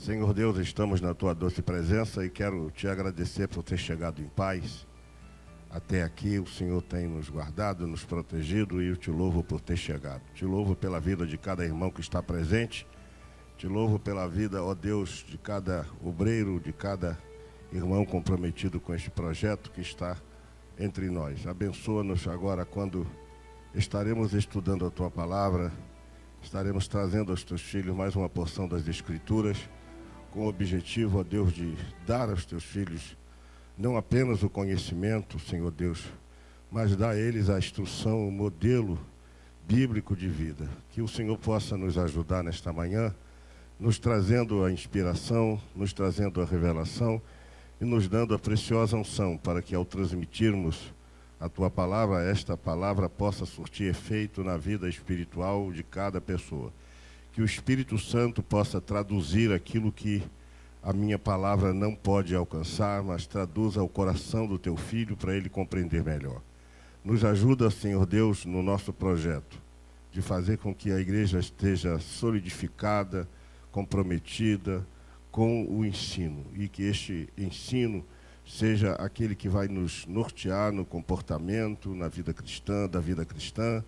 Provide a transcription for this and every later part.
Senhor Deus, estamos na Tua doce presença e quero Te agradecer por ter chegado em paz. Até aqui o Senhor tem nos guardado, nos protegido e eu Te louvo por ter chegado. Te louvo pela vida de cada irmão que está presente. Te louvo pela vida, ó Deus, de cada obreiro, de cada irmão comprometido com este projeto que está entre nós. Abençoa-nos agora quando estaremos estudando a Tua palavra, estaremos trazendo aos Teus filhos mais uma porção das Escrituras, com o objetivo, ó Deus, de dar aos Teus filhos não apenas o conhecimento, Senhor Deus, mas dar a eles a instrução, o modelo bíblico de vida. Que o Senhor possa nos ajudar nesta manhã, nos trazendo a inspiração, nos trazendo a revelação e nos dando a preciosa unção para que ao transmitirmos a Tua palavra, esta palavra possa surtir efeito na vida espiritual de cada pessoa. Que o Espírito Santo possa traduzir aquilo que a minha palavra não pode alcançar, mas traduza ao coração do Teu Filho para ele compreender melhor. Nos ajuda, Senhor Deus, no nosso projeto, de fazer com que a igreja esteja solidificada, comprometida com o ensino, e que este ensino seja aquele que vai nos nortear no comportamento, na vida cristã, da vida cristã,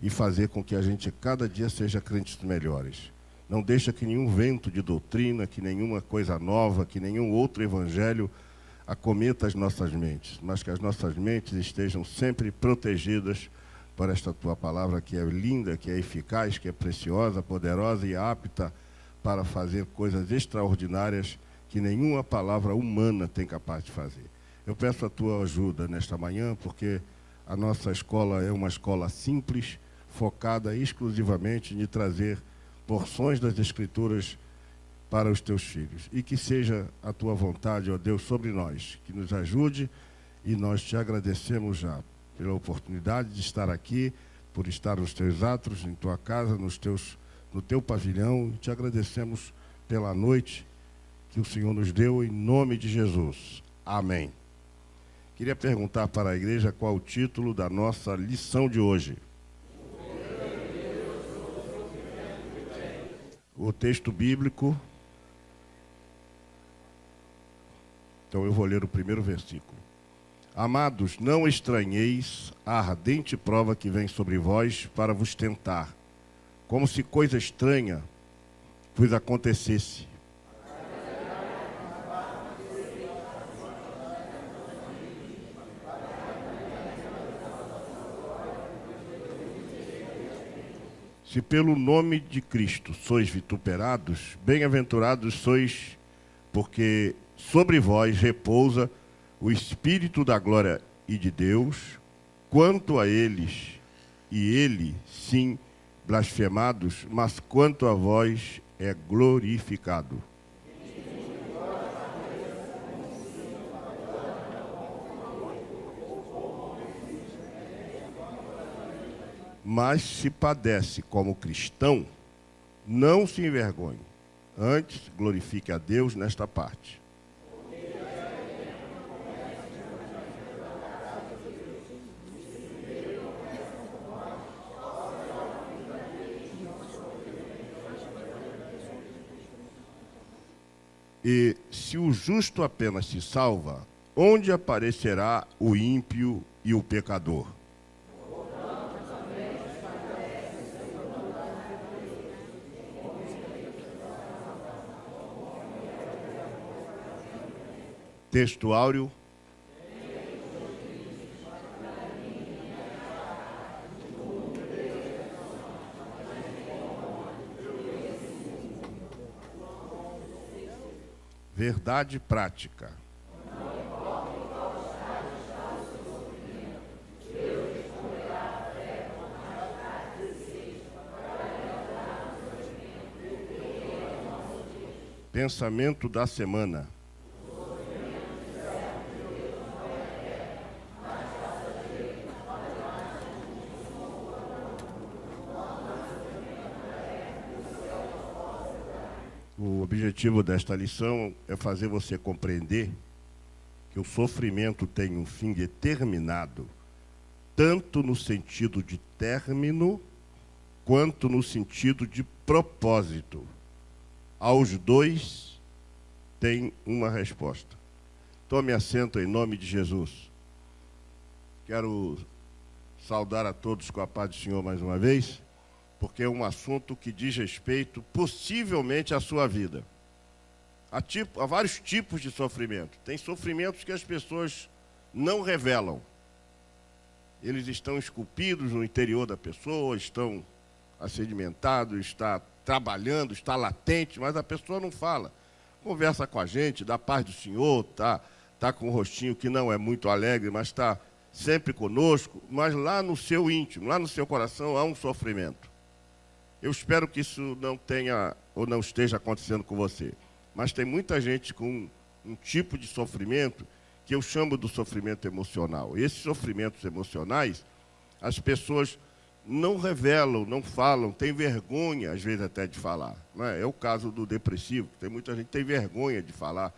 e fazer com que a gente cada dia seja crentes melhores. Não deixa que nenhum vento de doutrina, que nenhuma coisa nova, que nenhum outro evangelho acometa as nossas mentes, mas que as nossas mentes estejam sempre protegidas por esta Tua palavra que é linda, que é eficaz, que é preciosa, poderosa e apta para fazer coisas extraordinárias que nenhuma palavra humana tem capaz de fazer. Eu peço a Tua ajuda nesta manhã, porque a nossa escola é uma escola simples, focada exclusivamente em trazer porções das Escrituras para os Teus filhos. E que seja a Tua vontade, ó Deus, sobre nós, que nos ajude, e nós Te agradecemos já pela oportunidade de estar aqui, por estar nos Teus atos, em Tua casa, no Teu pavilhão, e Te agradecemos pela noite que o Senhor nos deu, em nome de Jesus. Amém. Queria perguntar para a igreja qual o título da nossa lição de hoje. O texto bíblico. Então eu vou ler o primeiro versículo. Amados, não estranheis a ardente prova que vem sobre vós para vos tentar, como se coisa estranha vos acontecesse. Se pelo nome de Cristo sois vituperados, bem-aventurados sois, porque sobre vós repousa o Espírito da glória e de Deus. Quanto a eles, e ele, sim, blasfemados, mas quanto a vós é glorificado. Mas se padece como cristão, não se envergonhe. Antes, glorifique a Deus nesta parte. E se o justo apenas se salva, onde aparecerá o ímpio e o pecador? Texto áureo. Verdade prática. Pensamento da semana. O objetivo desta lição é fazer você compreender que o sofrimento tem um fim determinado, tanto no sentido de término, quanto no sentido de propósito. Aos dois tem uma resposta. Tome assento em nome de Jesus. Quero saudar a todos com a paz do Senhor mais uma vez, porque é um assunto que diz respeito possivelmente à sua vida. Há vários tipos de sofrimento. Tem sofrimentos que as pessoas não revelam. Eles estão esculpidos no interior da pessoa, estão sedimentados, está trabalhando, está latente, mas a pessoa não fala. Conversa com a gente, dá paz do Senhor, tá com um rostinho que não é muito alegre, mas está sempre conosco, mas lá no seu íntimo, lá no seu coração há um sofrimento. Eu espero que isso não tenha ou não esteja acontecendo com você. Mas tem muita gente com um tipo de sofrimento que eu chamo do sofrimento emocional. Esses sofrimentos emocionais, as pessoas não revelam, não falam, têm vergonha, às vezes até de falar. Não é? É o caso do depressivo, tem muita gente que tem vergonha de falar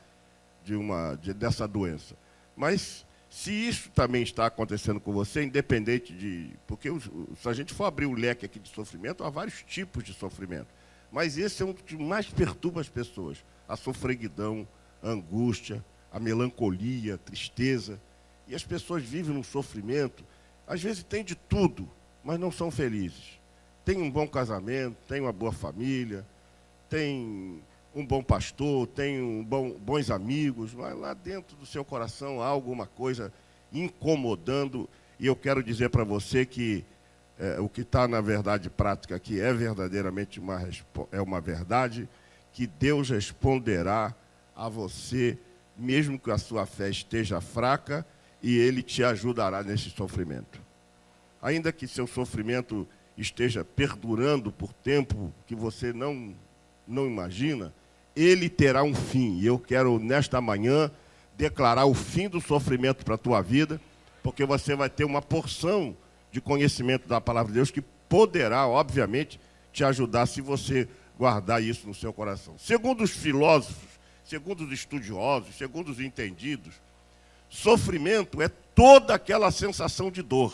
dessa doença. Mas se isso também está acontecendo com você, independente de... Porque se a gente for abrir o leque aqui de sofrimento, há vários tipos de sofrimento. Mas esse é um que mais perturba as pessoas. A sofreguidão, a angústia, a melancolia, a tristeza. E as pessoas vivem num sofrimento, às vezes tem de tudo, mas não são felizes. Tem um bom casamento, tem uma boa família, tem um bom pastor, tem bons amigos, mas lá dentro do seu coração há alguma coisa incomodando. E eu quero dizer para você que o que está na verdade prática aqui é verdadeiramente uma verdade, que Deus responderá a você, mesmo que a sua fé esteja fraca, e Ele te ajudará nesse sofrimento. Ainda que seu sofrimento esteja perdurando por tempo que você não imagina, ele terá um fim. E eu quero, nesta manhã, declarar o fim do sofrimento para a tua vida, porque você vai ter uma porção de conhecimento da palavra de Deus que poderá, obviamente, te ajudar se você guardar isso no seu coração. Segundo os filósofos, segundo os estudiosos, segundo os entendidos, sofrimento é toda aquela sensação de dor.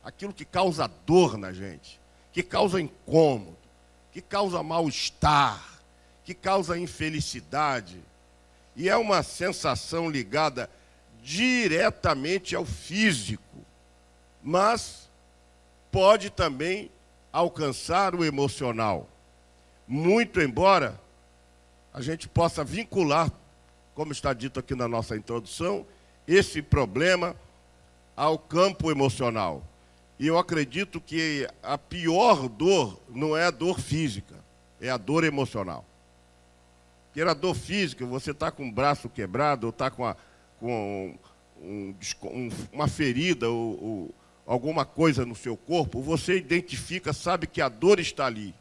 Aquilo que causa dor na gente, que causa incômodo, que causa mal-estar, que causa infelicidade. E é uma sensação ligada diretamente ao físico, mas pode também alcançar o emocional. Muito embora a gente possa vincular, como está dito aqui na nossa introdução, esse problema ao campo emocional. E eu acredito que a pior dor não é a dor física, é a dor emocional. Porque a dor física, você está com o braço quebrado, ou está com uma ferida, ou alguma coisa no seu corpo, você identifica, sabe que a dor está ali.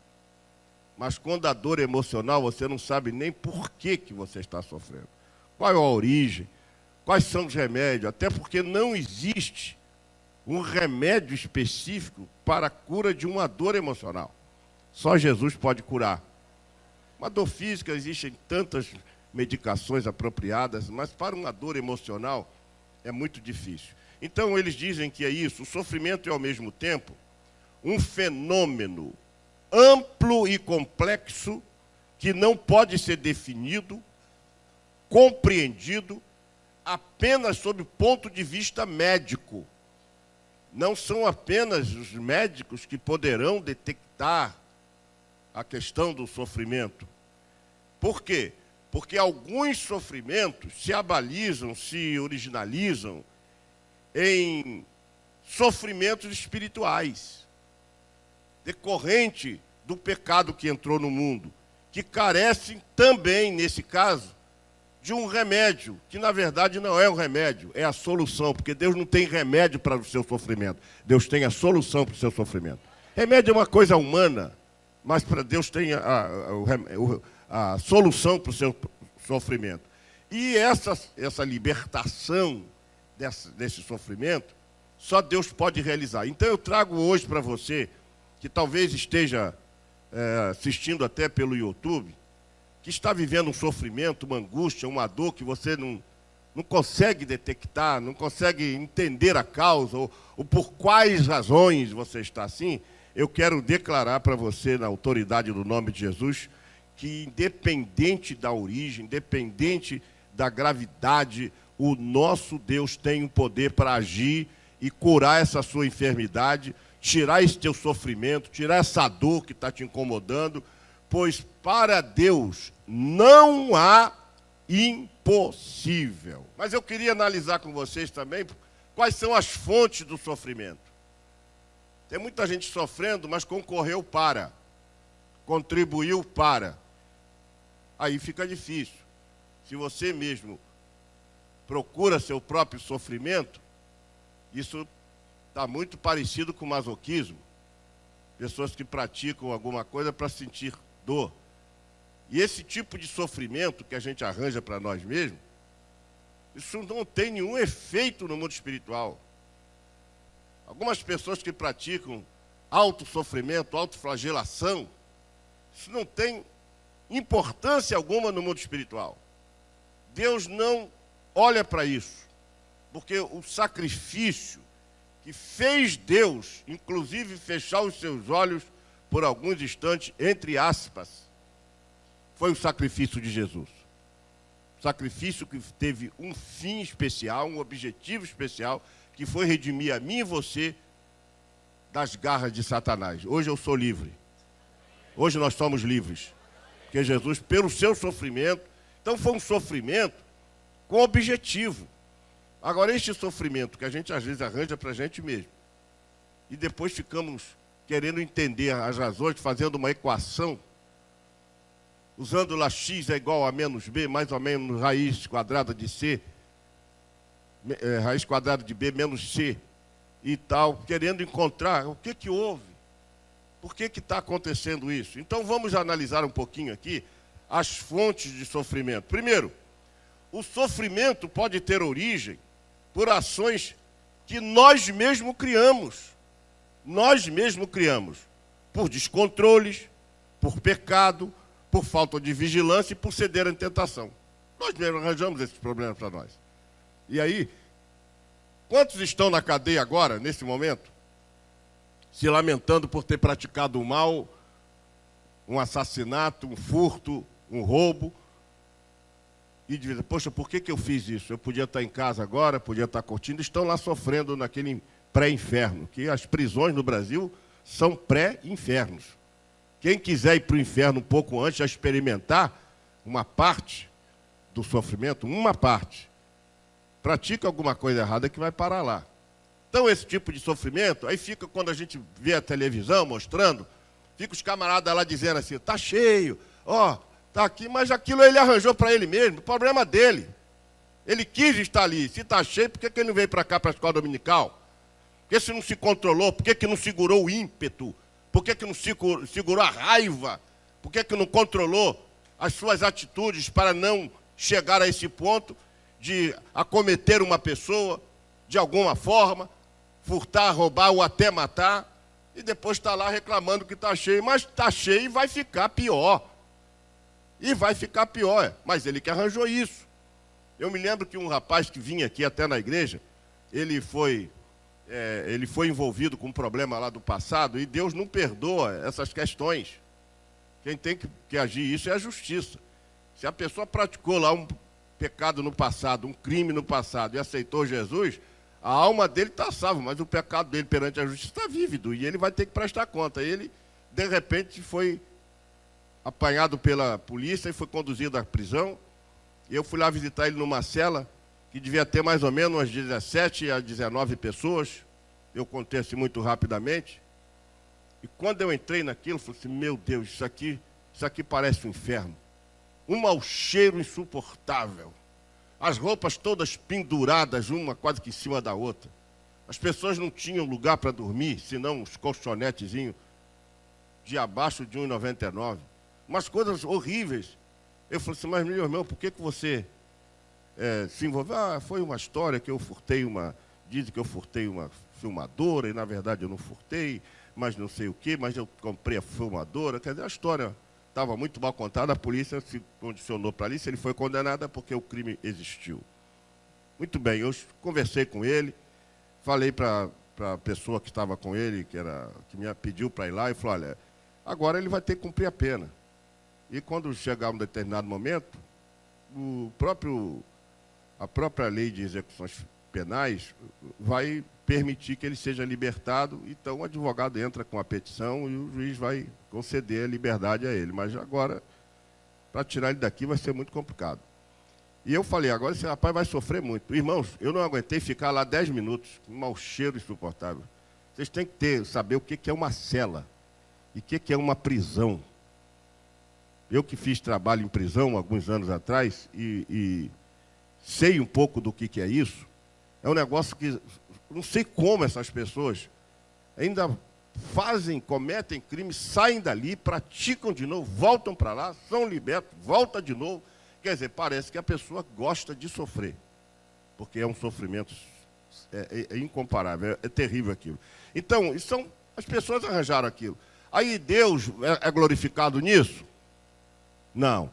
Mas quando a dor é emocional, você não sabe nem por que você está sofrendo. Qual é a origem? Quais são os remédios? Até porque não existe um remédio específico para a cura de uma dor emocional. Só Jesus pode curar. Uma dor física, existem tantas medicações apropriadas, mas para uma dor emocional é muito difícil. Então eles dizem que é isso, o sofrimento é ao mesmo tempo um fenômeno amplo e complexo que não pode ser definido, compreendido apenas sob o ponto de vista médico. Não são apenas os médicos que poderão detectar a questão do sofrimento. Por quê? Porque alguns sofrimentos se abalizam, se originalizam em sofrimentos espirituais, decorrente do pecado que entrou no mundo, que carecem também, nesse caso, de um remédio, que na verdade não é um remédio, é a solução, porque Deus não tem remédio para o seu sofrimento, Deus tem a solução para o seu sofrimento. Remédio é uma coisa humana, mas para Deus tem a solução para o seu sofrimento. E essa libertação desse sofrimento, só Deus pode realizar. Então eu trago hoje para você, que talvez esteja assistindo até pelo YouTube, que está vivendo um sofrimento, uma angústia, uma dor que você não consegue detectar, não consegue entender a causa, ou por quais razões você está assim, eu quero declarar para você, na autoridade do nome de Jesus, que, independente da origem, independente da gravidade, o nosso Deus tem o poder para agir e curar essa sua enfermidade, tirar esse teu sofrimento, tirar essa dor que está te incomodando, pois para Deus não há impossível. Mas eu queria analisar com vocês também quais são as fontes do sofrimento. Tem muita gente sofrendo, mas concorreu para, contribuiu para. Aí fica difícil. Se você mesmo procura seu próprio sofrimento, isso está muito parecido com masoquismo. Pessoas que praticam alguma coisa para sentir dor. E esse tipo de sofrimento que a gente arranja para nós mesmos, isso não tem nenhum efeito no mundo espiritual. Algumas pessoas que praticam autossofrimento, autoflagelação, isso não tem importância alguma no mundo espiritual. Deus não olha para isso, porque o sacrifício que fez Deus, inclusive fechar os seus olhos por alguns instantes, entre aspas, foi o sacrifício de Jesus. Sacrifício que teve um fim especial, um objetivo especial, que foi redimir a mim e você das garras de Satanás. Hoje eu sou livre. Hoje nós somos livres. Porque Jesus, pelo seu sofrimento, então foi um sofrimento com objetivo. Agora, este sofrimento que a gente às vezes arranja para a gente mesmo, e depois ficamos querendo entender as razões, fazendo uma equação, usando lá x é igual a menos b, mais ou menos raiz quadrada de c, raiz quadrada de b menos c e tal, querendo encontrar o que houve, por que está acontecendo isso. Então vamos analisar um pouquinho aqui as fontes de sofrimento. Primeiro, o sofrimento pode ter origem por ações que nós mesmos criamos. Nós mesmos criamos por descontroles, por pecado, por falta de vigilância e por ceder à tentação. Nós mesmos arranjamos esses problemas para nós. E aí, quantos estão na cadeia agora, nesse momento, se lamentando por ter praticado o mal, um assassinato, um furto, um roubo, e dizem, poxa, por que eu fiz isso? Eu podia estar em casa agora, podia estar curtindo, estão lá sofrendo naquele pré-inferno, que as prisões no Brasil são pré-infernos. Quem quiser ir para o inferno um pouco antes, já experimentar uma parte do sofrimento, uma parte, pratica alguma coisa errada que vai parar lá. Então, esse tipo de sofrimento, aí fica quando a gente vê a televisão mostrando, fica os camaradas lá dizendo assim, está cheio, ó, está aqui, mas aquilo ele arranjou para ele mesmo, o problema dele. Ele quis estar ali, se está cheio, por que ele não veio para cá para a escola dominical? Por que se não se controlou? Por que não segurou o ímpeto? Por que não segurou a raiva? Por que não controlou as suas atitudes para não chegar a esse ponto de acometer uma pessoa de alguma forma, furtar, roubar ou até matar, e depois está lá reclamando que está cheio, mas está cheio e vai ficar pior. E vai ficar pior, mas ele que arranjou isso. Eu me lembro que um rapaz que vinha aqui até na igreja, ele foi envolvido com um problema lá do passado, e Deus não perdoa essas questões. Quem tem que agir isso é a justiça. Se a pessoa praticou lá um pecado no passado, um crime no passado, e aceitou Jesus, a alma dele está salva, mas o pecado dele perante a justiça está vívido, e ele vai ter que prestar conta. Ele, de repente, foi apanhado pela polícia e foi conduzido à prisão. E eu fui lá visitar ele numa cela que devia ter mais ou menos umas 17 a 19 pessoas. Eu contei assim muito rapidamente. E quando eu entrei naquilo, eu falei assim, meu Deus, isso aqui parece um inferno. Um mau cheiro insuportável. As roupas todas penduradas, uma quase que em cima da outra. As pessoas não tinham lugar para dormir, senão uns colchonetezinhos de abaixo de 1,99. Umas coisas horríveis. Eu falei assim, mas meu irmão, por que você se envolveu? Ah, foi uma história que eu furtei dizem que eu furtei uma filmadora, e na verdade eu não furtei, mas não sei o quê, mas eu comprei a filmadora. Quer dizer, a história estava muito mal contada, a polícia se condicionou para ali, se ele foi condenado é porque o crime existiu. Muito bem, eu conversei com ele, falei para a pessoa que estava com ele, que me pediu para ir lá, e falou, olha, agora ele vai ter que cumprir a pena. E quando chegar um determinado momento, a própria lei de execuções penais vai permitir que ele seja libertado, então o advogado entra com a petição e o juiz vai conceder a liberdade a ele. Mas agora, para tirar ele daqui vai ser muito complicado. E eu falei, agora esse rapaz vai sofrer muito. Irmãos, eu não aguentei ficar lá 10 minutos, com um mau cheiro insuportável. Vocês têm que saber o que é uma cela e o que é uma prisão. Eu que fiz trabalho em prisão alguns anos atrás e sei um pouco do que é isso, é um negócio que não sei como essas pessoas ainda cometem crimes, saem dali, praticam de novo, voltam para lá, são libertos, voltam de novo. Quer dizer, parece que a pessoa gosta de sofrer, porque é um sofrimento incomparável, é terrível aquilo. Então, as pessoas arranjaram aquilo. Aí Deus é glorificado nisso? Não.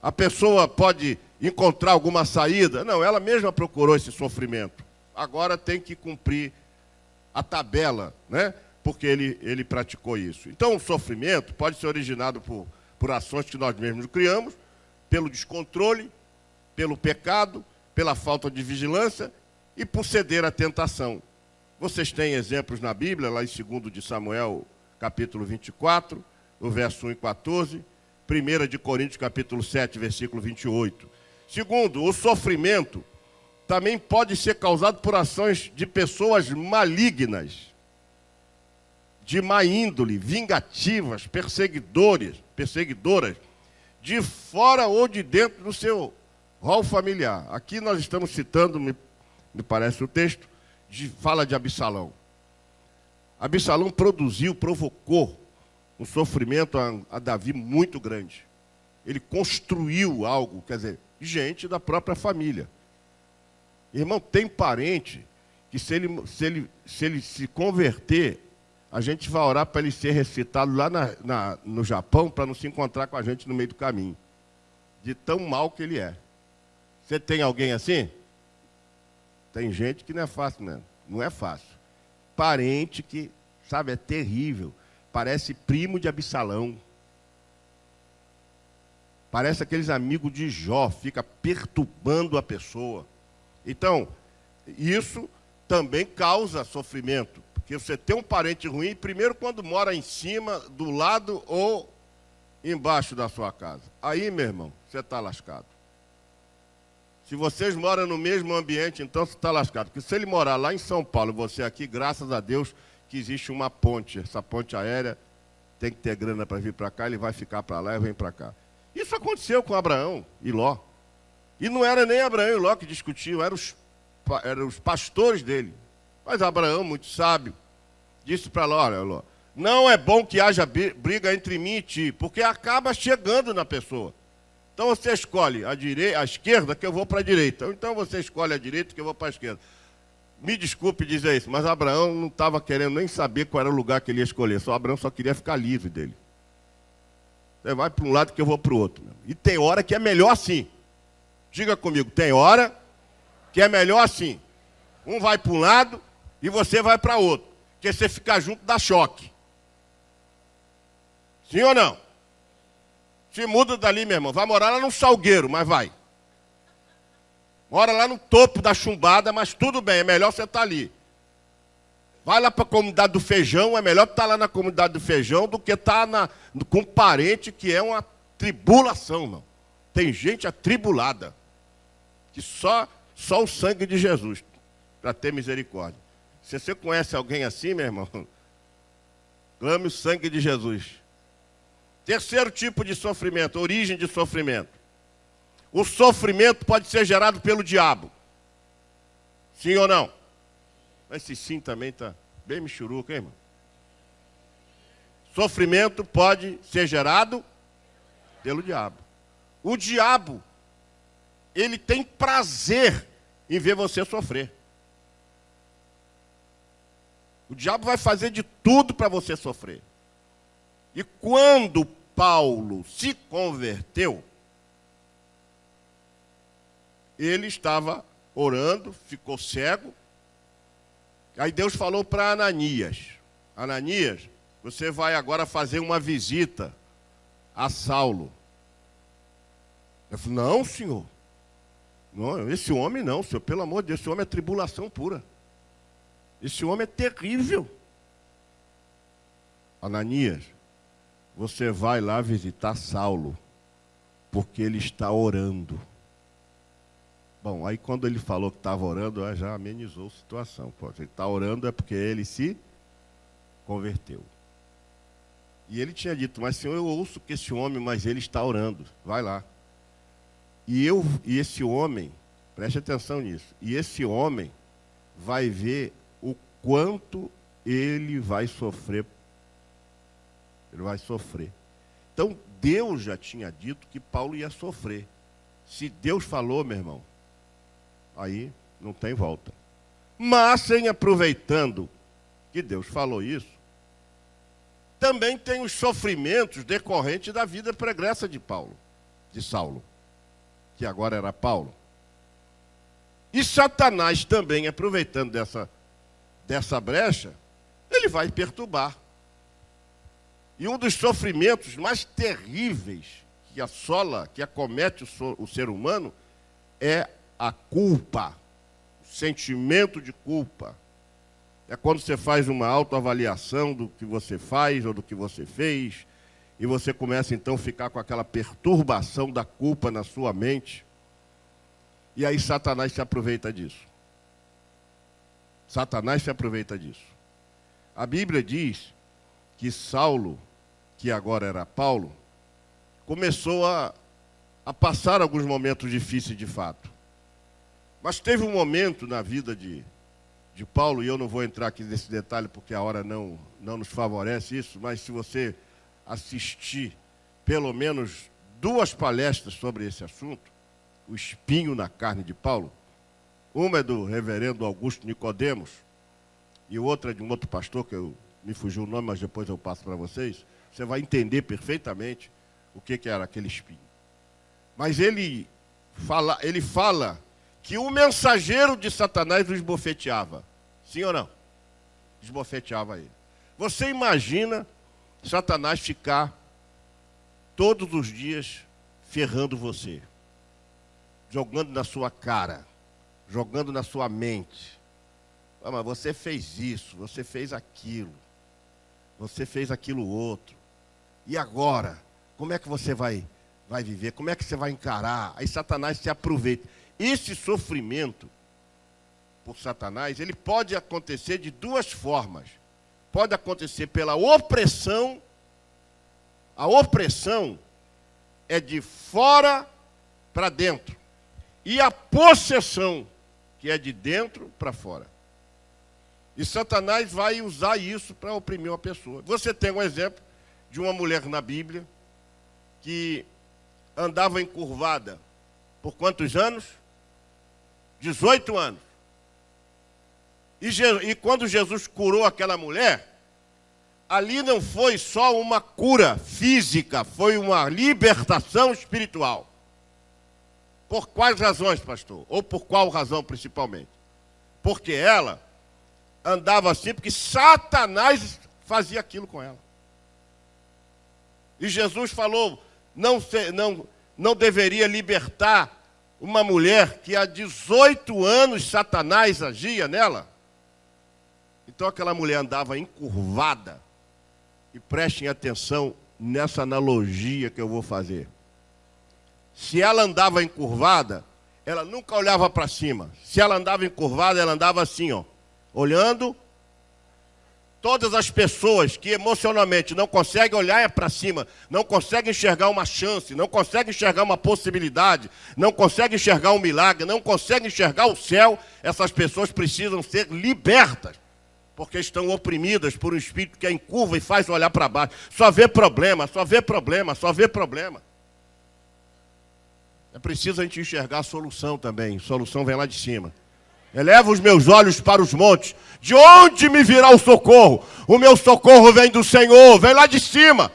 A pessoa pode encontrar alguma saída? Não, ela mesma procurou esse sofrimento. Agora tem que cumprir a tabela, né? Porque ele praticou isso. Então, o sofrimento pode ser originado por ações que nós mesmos criamos, pelo descontrole, pelo pecado, pela falta de vigilância e por ceder à tentação. Vocês têm exemplos na Bíblia, lá em 2 de Samuel, capítulo 24, o verso 1 e 14, 1 de Coríntios, capítulo 7, versículo 28. Segundo, o sofrimento também pode ser causado por ações de pessoas malignas, de má índole, vingativas, perseguidoras, de fora ou de dentro do seu rol familiar. Aqui nós estamos citando, me parece o texto, fala de Absalão. Absalão provocou um sofrimento a Davi muito grande. Ele construiu algo, quer dizer, gente da própria família. Irmão, tem parente que se ele se converter, a gente vai orar para ele ser recitado lá no Japão para não se encontrar com a gente no meio do caminho. De tão mal que ele é. Você tem alguém assim? Tem gente que não é fácil, né? Não é fácil. Parente que, sabe, é terrível. Parece primo de Absalão. Parece aqueles amigos de Jó, fica perturbando a pessoa. Então, isso também causa sofrimento. Porque você tem um parente ruim, primeiro quando mora em cima, do lado ou embaixo da sua casa. Aí, meu irmão, você está lascado. Se vocês moram no mesmo ambiente, então você está lascado. Porque se ele morar lá em São Paulo e você aqui, graças a Deus que existe uma ponte. Essa ponte aérea tem que ter grana para vir para cá, ele vai ficar para lá e vem para cá. Isso aconteceu com Abraão e Ló. E não era nem Abraão e Ló que discutiam, eram os pastores dele. Mas Abraão, muito sábio, disse para Ló, olha, Ló, não é bom que haja briga entre mim e ti, porque acaba chegando na pessoa. Então você escolhe a esquerda, que eu vou para a direita. Então você escolhe a direita, que eu vou para a esquerda. Me desculpe dizer isso, mas Abraão não estava querendo nem saber qual era o lugar que ele ia escolher. Abraão só queria ficar livre dele. Você vai para um lado que eu vou para o outro. E tem hora que é melhor assim. Diga comigo, tem hora que é melhor assim. Um vai para um lado e você vai para outro. Porque você ficar junto dá choque. Sim ou não? Se muda dali, meu irmão. Vai morar lá no Salgueiro, mas vai. Mora lá no topo da chumbada, mas tudo bem, é melhor você estar ali. Vai lá para a comunidade do Feijão, é melhor estar lá na comunidade do Feijão do que estar com um parente que é uma tribulação, irmão. Tem gente atribulada. Que só o sangue de Jesus para ter misericórdia. Se você conhece alguém assim, meu irmão, clame o sangue de Jesus. Terceiro tipo de sofrimento, origem de sofrimento. O sofrimento pode ser gerado pelo diabo. Sim ou não? Esse sim também está bem michuruca, hein, irmão? Sofrimento pode ser gerado pelo diabo. O diabo, ele tem prazer em ver você sofrer. O diabo vai fazer de tudo para você sofrer. E quando Paulo se converteu, ele estava orando, ficou cego. Aí Deus falou para Ananias, Ananias, você vai agora fazer uma visita a Saulo. Eu falei, não, senhor. Não, esse homem não, senhor, pelo amor de Deus, esse homem é tribulação pura. Esse homem é terrível. Ananias, você vai lá visitar Saulo, porque ele está orando. Bom, aí quando ele falou que estava orando, já amenizou a situação. Pô, ele está orando é porque ele se converteu. E ele tinha dito, mas senhor, eu ouço que esse homem, mas ele está orando. Vai lá. E esse homem, preste atenção nisso, e esse homem vai ver o quanto ele vai sofrer. Ele vai sofrer. Então, Deus já tinha dito que Paulo ia sofrer. Se Deus falou, meu irmão, aí não tem volta. Mas, em aproveitando que Deus falou isso, também tem os sofrimentos decorrentes da vida pregressa de Saulo, que agora era Paulo. E Satanás também, aproveitando dessa brecha, ele vai perturbar. E um dos sofrimentos mais terríveis que assola, que acomete o ser humano, é a culpa, o sentimento de culpa. É quando você faz uma autoavaliação do que você faz ou do que você fez, e você começa então a ficar com aquela perturbação da culpa na sua mente. E aí Satanás se aproveita disso. Satanás se aproveita disso. A Bíblia diz que Saulo, que agora era Paulo, começou a passar alguns momentos difíceis de fato. Mas teve um momento na vida de Paulo, e eu não vou entrar aqui nesse detalhe porque a hora não nos favorece isso, mas se você assistir pelo menos 2 palestras sobre esse assunto, o espinho na carne de Paulo, uma é do reverendo Augusto Nicodemos, e outra é de um outro pastor, que me fugiu o nome, mas depois eu passo para vocês, você vai entender perfeitamente o que era aquele espinho. Mas ele fala que o mensageiro de Satanás o esbofeteava. Sim ou não? Esbofeteava ele. Você imagina Satanás ficar todos os dias ferrando você, jogando na sua cara, jogando na sua mente. Ah, mas você fez isso, você fez aquilo outro. E agora? Como é que você vai viver? Como é que você vai encarar? Aí Satanás se aproveita. Esse sofrimento por Satanás, ele pode acontecer de 2 formas. Pode acontecer pela opressão. A opressão é de fora para dentro. E a possessão, que é de dentro para fora. E Satanás vai usar isso para oprimir uma pessoa. Você tem um exemplo de uma mulher na Bíblia que andava encurvada por quantos anos? 18 anos. E quando Jesus curou aquela mulher, ali não foi só uma cura física, foi uma libertação espiritual. Por quais razões, pastor? Ou por qual razão principalmente? Porque ela andava assim, porque Satanás fazia aquilo com ela. E Jesus falou, não deveria libertar uma mulher que há 18 anos Satanás agia nela. Então aquela mulher andava encurvada. E prestem atenção nessa analogia que eu vou fazer. Se ela andava encurvada, ela nunca olhava para cima. Se ela andava encurvada, ela andava assim, ó, olhando. Todas as pessoas que emocionalmente não conseguem olhar para cima, não conseguem enxergar uma chance, não conseguem enxergar uma possibilidade, não conseguem enxergar um milagre, não conseguem enxergar o céu, essas pessoas precisam ser libertas, porque estão oprimidas por um espírito que é encurva e faz olhar para baixo. Só vê problema, só vê problema, só vê problema. É preciso a gente enxergar a solução também. A solução vem lá de cima. Eleva os meus olhos para os montes. De onde me virá o socorro? O meu socorro vem do Senhor, vem lá de cima.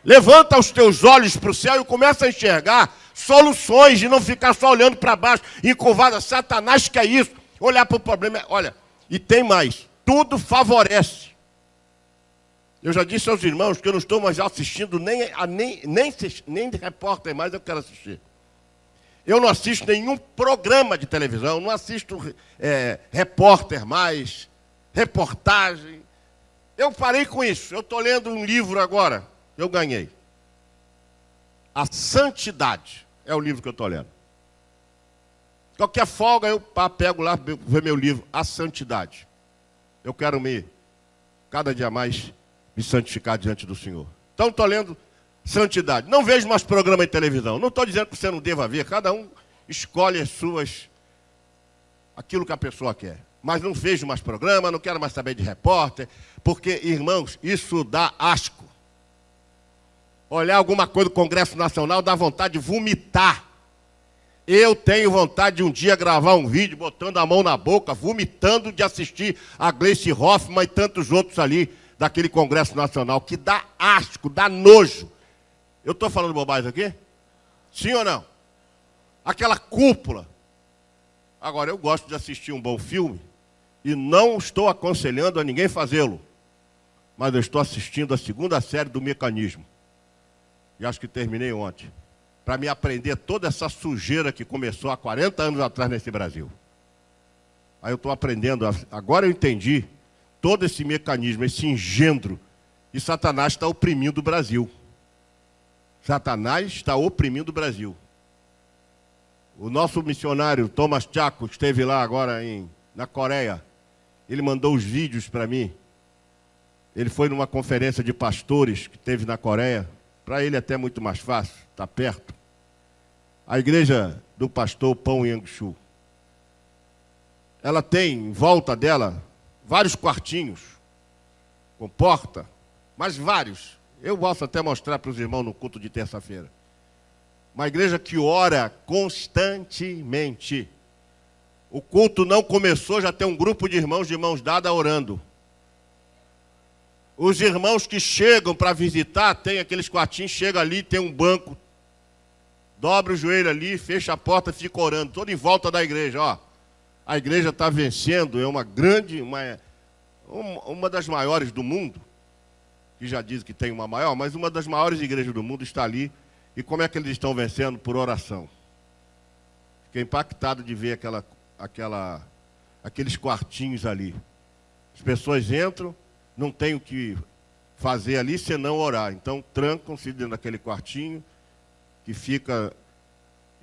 Levanta os teus olhos para o céu e começa a enxergar soluções, de não ficar só olhando para baixo, encurvada. Satanás quer isso. Olhar para o problema. Olha, e tem mais. Tudo favorece. Eu já disse aos irmãos que eu não estou mais assistindo nem de repórter mais eu quero assistir. Eu não assisto nenhum programa de televisão, não assisto repórter mais, reportagem. Eu parei com isso. Eu estou lendo um livro agora, eu ganhei. A Santidade é o livro que eu estou lendo. Qualquer folga eu pego lá, ver meu livro, A Santidade. Eu quero cada dia mais, me santificar diante do Senhor. Então estou lendo Santidade. Não vejo mais programa de televisão. Não estou dizendo que você não deva ver. Cada um escolhe aquilo que a pessoa quer. Mas não vejo mais programa, não quero mais saber de repórter, porque, irmãos, isso dá asco. Olhar alguma coisa do Congresso Nacional dá vontade de vomitar. Eu tenho vontade de um dia gravar um vídeo botando a mão na boca, vomitando de assistir a Gleice Hoffmann e tantos outros ali daquele Congresso Nacional, que dá asco, dá nojo. Eu estou falando bobagem aqui? Sim ou não? Aquela cúpula. Agora, eu gosto de assistir um bom filme e não estou aconselhando a ninguém fazê-lo. Mas eu estou assistindo a 2ª série do Mecanismo. E acho que terminei ontem. Para me aprender toda essa sujeira que começou há 40 anos atrás nesse Brasil. Aí eu estou aprendendo, agora eu entendi todo esse mecanismo, esse engendro. E Satanás está oprimindo o Brasil. Satanás está oprimindo o Brasil. O nosso missionário, Thomas Chaco, esteve lá agora na Coreia. Ele mandou os vídeos para mim. Ele foi numa conferência de pastores que teve na Coreia. Para ele é até muito mais fácil, está perto. A igreja do pastor Pão Yang-Shu. Ela tem em volta dela vários quartinhos, com porta, mas vários. Eu posso até mostrar para os irmãos no culto de terça-feira. Uma igreja que ora constantemente. O culto não começou, já tem um grupo de irmãos de mãos dadas orando. Os irmãos que chegam para visitar, tem aqueles quartinhos, chega ali, tem um banco, dobra o joelho ali, fecha a porta, fica orando, todo em volta da igreja. Ó, a igreja está vencendo, é uma das maiores do mundo, que já diz que tem uma maior, mas uma das maiores igrejas do mundo está ali. E como é que eles estão vencendo? Por oração. Fiquei impactado de ver aqueles quartinhos ali. As pessoas entram, não tem o que fazer ali senão orar. Então trancam-se dentro daquele quartinho que fica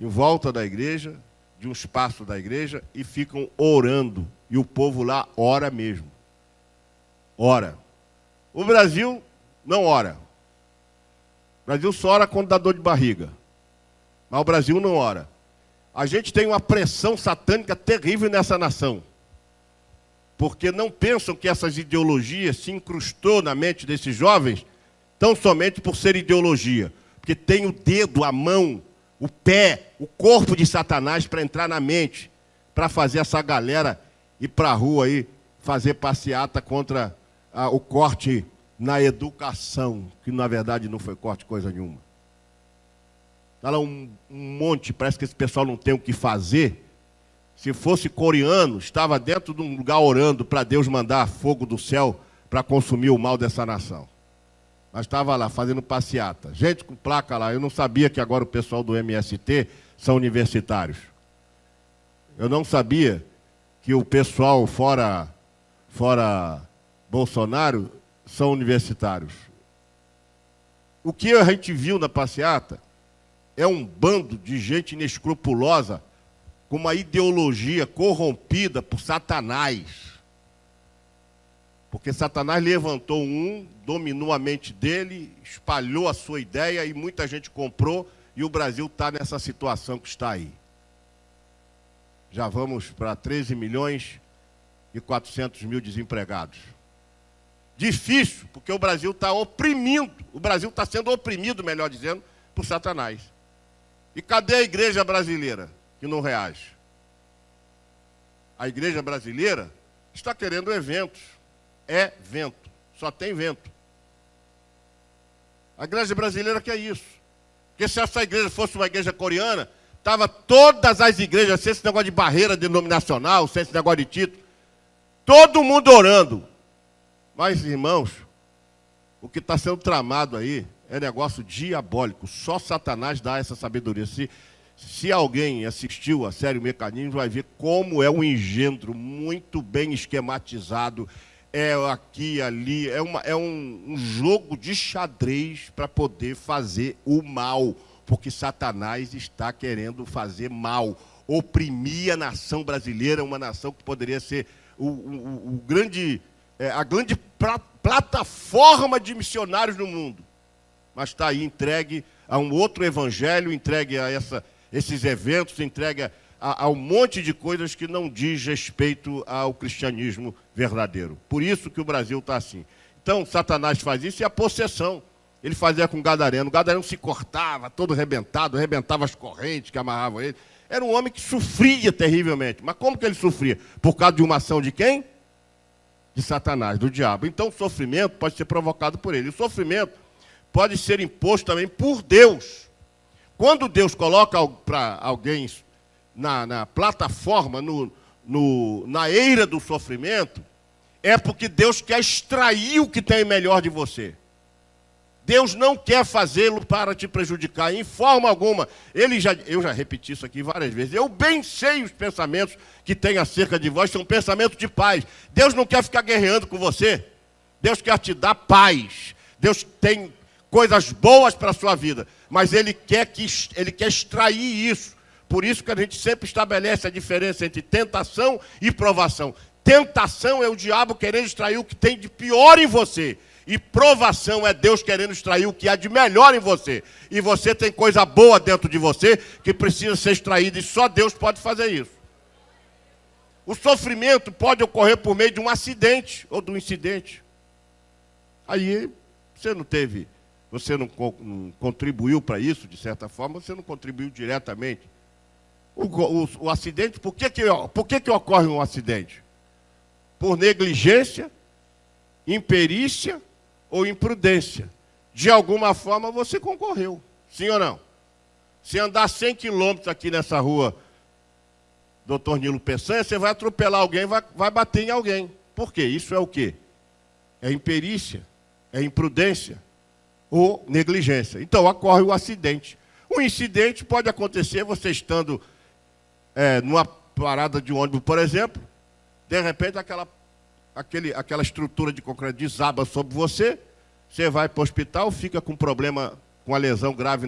em volta da igreja, de um espaço da igreja, e ficam orando. E o povo lá ora mesmo. Ora. O Brasil não ora. O Brasil só ora quando dá dor de barriga. Mas o Brasil não ora. A gente tem uma pressão satânica terrível nessa nação. Porque não pensam que essas ideologias se incrustou na mente desses jovens tão somente por ser ideologia. Porque tem o dedo, a mão, o pé, o corpo de Satanás para entrar na mente, para fazer essa galera ir para a rua aí, fazer passeata contra o corte na educação, que na verdade não foi corte coisa nenhuma. Está lá um monte, parece que esse pessoal não tem o que fazer. Se fosse coreano, estava dentro de um lugar orando para Deus mandar fogo do céu para consumir o mal dessa nação. Mas estava lá fazendo passeata. Gente com placa lá, eu não sabia que agora o pessoal do MST são universitários. Eu não sabia que o pessoal fora Bolsonaro são universitários. O que a gente viu na passeata é um bando de gente inescrupulosa com uma ideologia corrompida por Satanás. Porque Satanás levantou dominou a mente dele, espalhou a sua ideia e muita gente comprou, e o Brasil está nessa situação que está aí. Já vamos para 13 milhões e 400 mil desempregados. Difícil, porque o Brasil está oprimindo, o Brasil está sendo oprimido, melhor dizendo, por Satanás. E cadê a igreja brasileira que não reage? A igreja brasileira está querendo eventos. É vento, só tem vento. A igreja brasileira quer isso. Porque se essa igreja fosse uma igreja coreana, estava todas as igrejas, sem esse negócio de barreira denominacional, sem esse negócio de título, todo mundo orando. Mas, irmãos, O que está sendo tramado aí é negócio diabólico. Só Satanás dá essa sabedoria. Se alguém assistiu a série Mecanismo, vai ver como é um engendro muito bem esquematizado. É aqui, ali, é um jogo de xadrez para poder fazer o mal. Porque Satanás está querendo fazer mal. Oprimir a nação brasileira, uma nação que poderia ser a grande plataforma de missionários no mundo. Mas está aí entregue a um outro evangelho, entregue a esses eventos, entregue a um monte de coisas que não diz respeito ao cristianismo verdadeiro. Por isso que o Brasil está assim. Então, Satanás faz isso e a possessão. Ele fazia com o Gadareno. O Gadareno se cortava, todo arrebentado, arrebentava as correntes que amarravam ele. Era um homem que sofria terrivelmente. Mas como que ele sofria? Por causa de uma ação de quem? De Satanás, do diabo. Então, o sofrimento pode ser provocado por ele. O sofrimento pode ser imposto também por Deus. Quando Deus coloca para alguém na plataforma, na eira do sofrimento, é porque Deus quer extrair o que tem melhor de você. Deus não quer fazê-lo para te prejudicar, em forma alguma. Eu já repeti isso aqui várias vezes. Eu bem sei os pensamentos que tem acerca de vós, são pensamentos de paz. Deus não quer ficar guerreando com você. Deus quer te dar paz. Deus tem coisas boas para a sua vida, mas Ele quer extrair isso. Por isso que a gente sempre estabelece a diferença entre tentação e provação. Tentação é o diabo querendo extrair o que tem de pior em você. E provação é Deus querendo extrair o que há de melhor em você. E você tem coisa boa dentro de você que precisa ser extraída e só Deus pode fazer isso. O sofrimento pode ocorrer por meio de um acidente ou de um incidente. Aí você não contribuiu para isso, de certa forma, você não contribuiu diretamente. O acidente, por que ocorre um acidente? Por negligência, imperícia ou imprudência. De alguma forma você concorreu, sim ou não? Se andar 100 quilômetros aqui nessa rua, Dr. Nilo Peçanha, você vai atropelar alguém, vai bater em alguém. Por quê? Isso é o quê? É imperícia, é imprudência ou negligência. Então ocorre o acidente. Um incidente pode acontecer você estando numa parada de ônibus, por exemplo, de repente aquela estrutura de concreto desaba sobre você, você vai para o hospital, fica com problema, com a lesão grave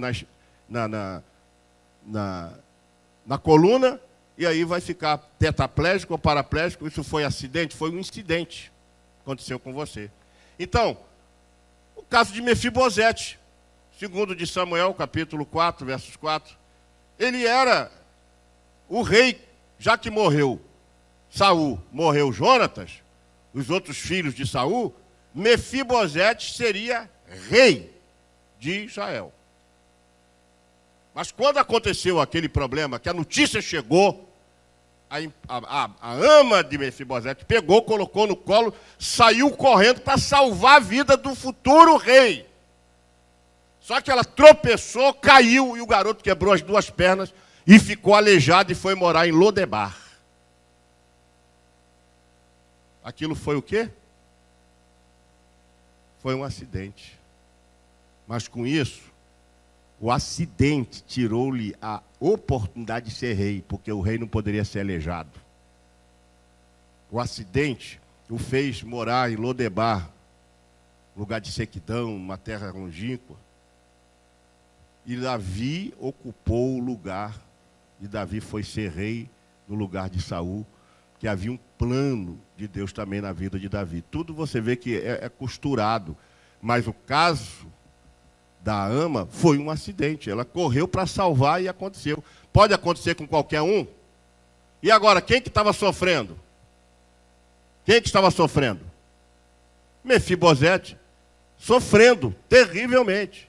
na coluna, e aí vai ficar tetraplégico ou paraplégico. Isso foi acidente? Foi um incidente que aconteceu com você. Então, o caso de Mefibosete, segundo de Samuel, capítulo 4, versos 4, ele era o rei, já que morreu Saul, morreu Jonatas, os outros filhos de Saul, Mefibosete seria rei de Israel. Mas quando aconteceu aquele problema, que a notícia chegou, a ama de Mefibosete pegou, colocou no colo, saiu correndo para salvar a vida do futuro rei. Só que ela tropeçou, caiu, e o garoto quebrou as duas pernas e ficou aleijado e foi morar em Lodebar. Aquilo foi o quê? Foi um acidente. Mas com isso, o acidente tirou-lhe a oportunidade de ser rei, porque o rei não poderia ser aleijado. O acidente o fez morar em Lodebar, lugar de sequidão, uma terra longínqua. E Davi ocupou o lugar, e Davi foi ser rei no lugar de Saul, que havia um plano de Deus também na vida de Davi. Tudo você vê que é costurado, mas o caso da ama foi um acidente. Ela correu para salvar e aconteceu. Pode acontecer com qualquer um. E agora, quem que estava sofrendo? Quem que estava sofrendo? Mefibosete, sofrendo terrivelmente,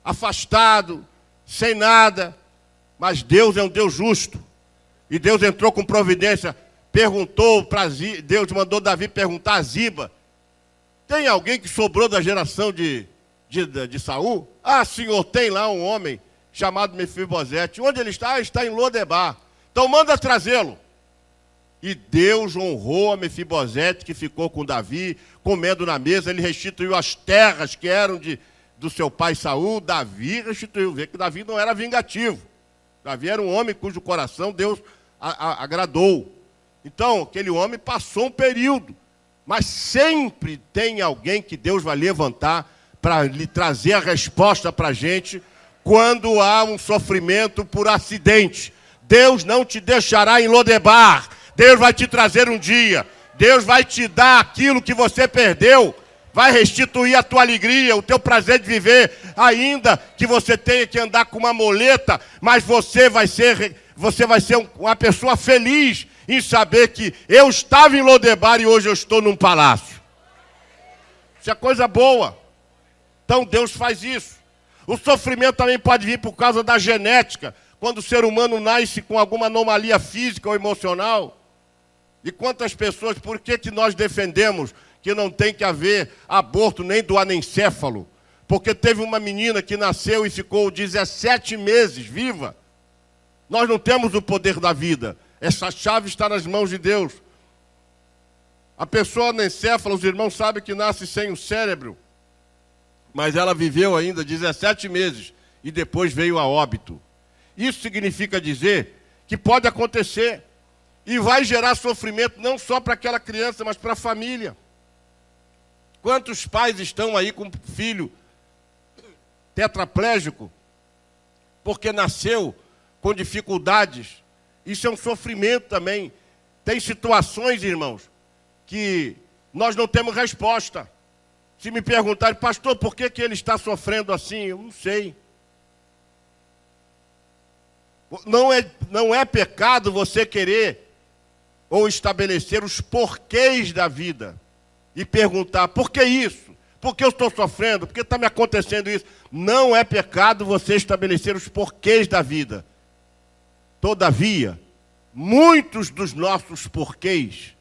afastado, sem nada, mas Deus é um Deus justo. E Deus entrou com providência, perguntou para Deus mandou Davi perguntar a Ziba: tem alguém que sobrou da geração de Saul? Ah, senhor, tem lá um homem chamado Mefibosete. Onde ele está? Ele está em Lodebar. Então manda trazê-lo. E Deus honrou a Mefibosete, que ficou com Davi, comendo na mesa. Ele restituiu as terras que eram do seu pai Saul. Davi restituiu. Vê que Davi não era vingativo. Davi era um homem cujo coração Deus agradou. Então, aquele homem passou um período. Mas sempre tem alguém que Deus vai levantar para lhe trazer a resposta para a gente quando há um sofrimento por acidente. Deus não te deixará em Lodebar. Deus vai te trazer um dia. Deus vai te dar aquilo que você perdeu. Vai restituir a tua alegria, o teu prazer de viver. Ainda que você tenha que andar com uma muleta, mas você vai ser uma pessoa feliz em saber que eu estava em Lodebar e hoje eu estou num palácio. Isso é coisa boa. Então Deus faz isso. O sofrimento também pode vir por causa da genética. Quando o ser humano nasce com alguma anomalia física ou emocional. E quantas pessoas, por que nós defendemos que não tem que haver aborto nem do anencéfalo? Porque teve uma menina que nasceu e ficou 17 meses viva. Nós não temos o poder da vida. Essa chave está nas mãos de Deus. A pessoa anencéfala, os irmãos sabem que nasce sem o cérebro. Mas ela viveu ainda 17 meses e depois veio a óbito. Isso significa dizer que pode acontecer e vai gerar sofrimento não só para aquela criança, mas para a família. Quantos pais estão aí com filho tetraplégico porque nasceu com dificuldades? Isso é um sofrimento também. Tem situações, irmãos, que nós não temos resposta. Se me perguntarem, pastor, por que ele está sofrendo assim? Eu não sei. Não é pecado você querer ou estabelecer os porquês da vida e perguntar, por que isso? Por que eu estou sofrendo? Por que está me acontecendo isso? Não é pecado você estabelecer os porquês da vida. Todavia, muitos dos nossos porquês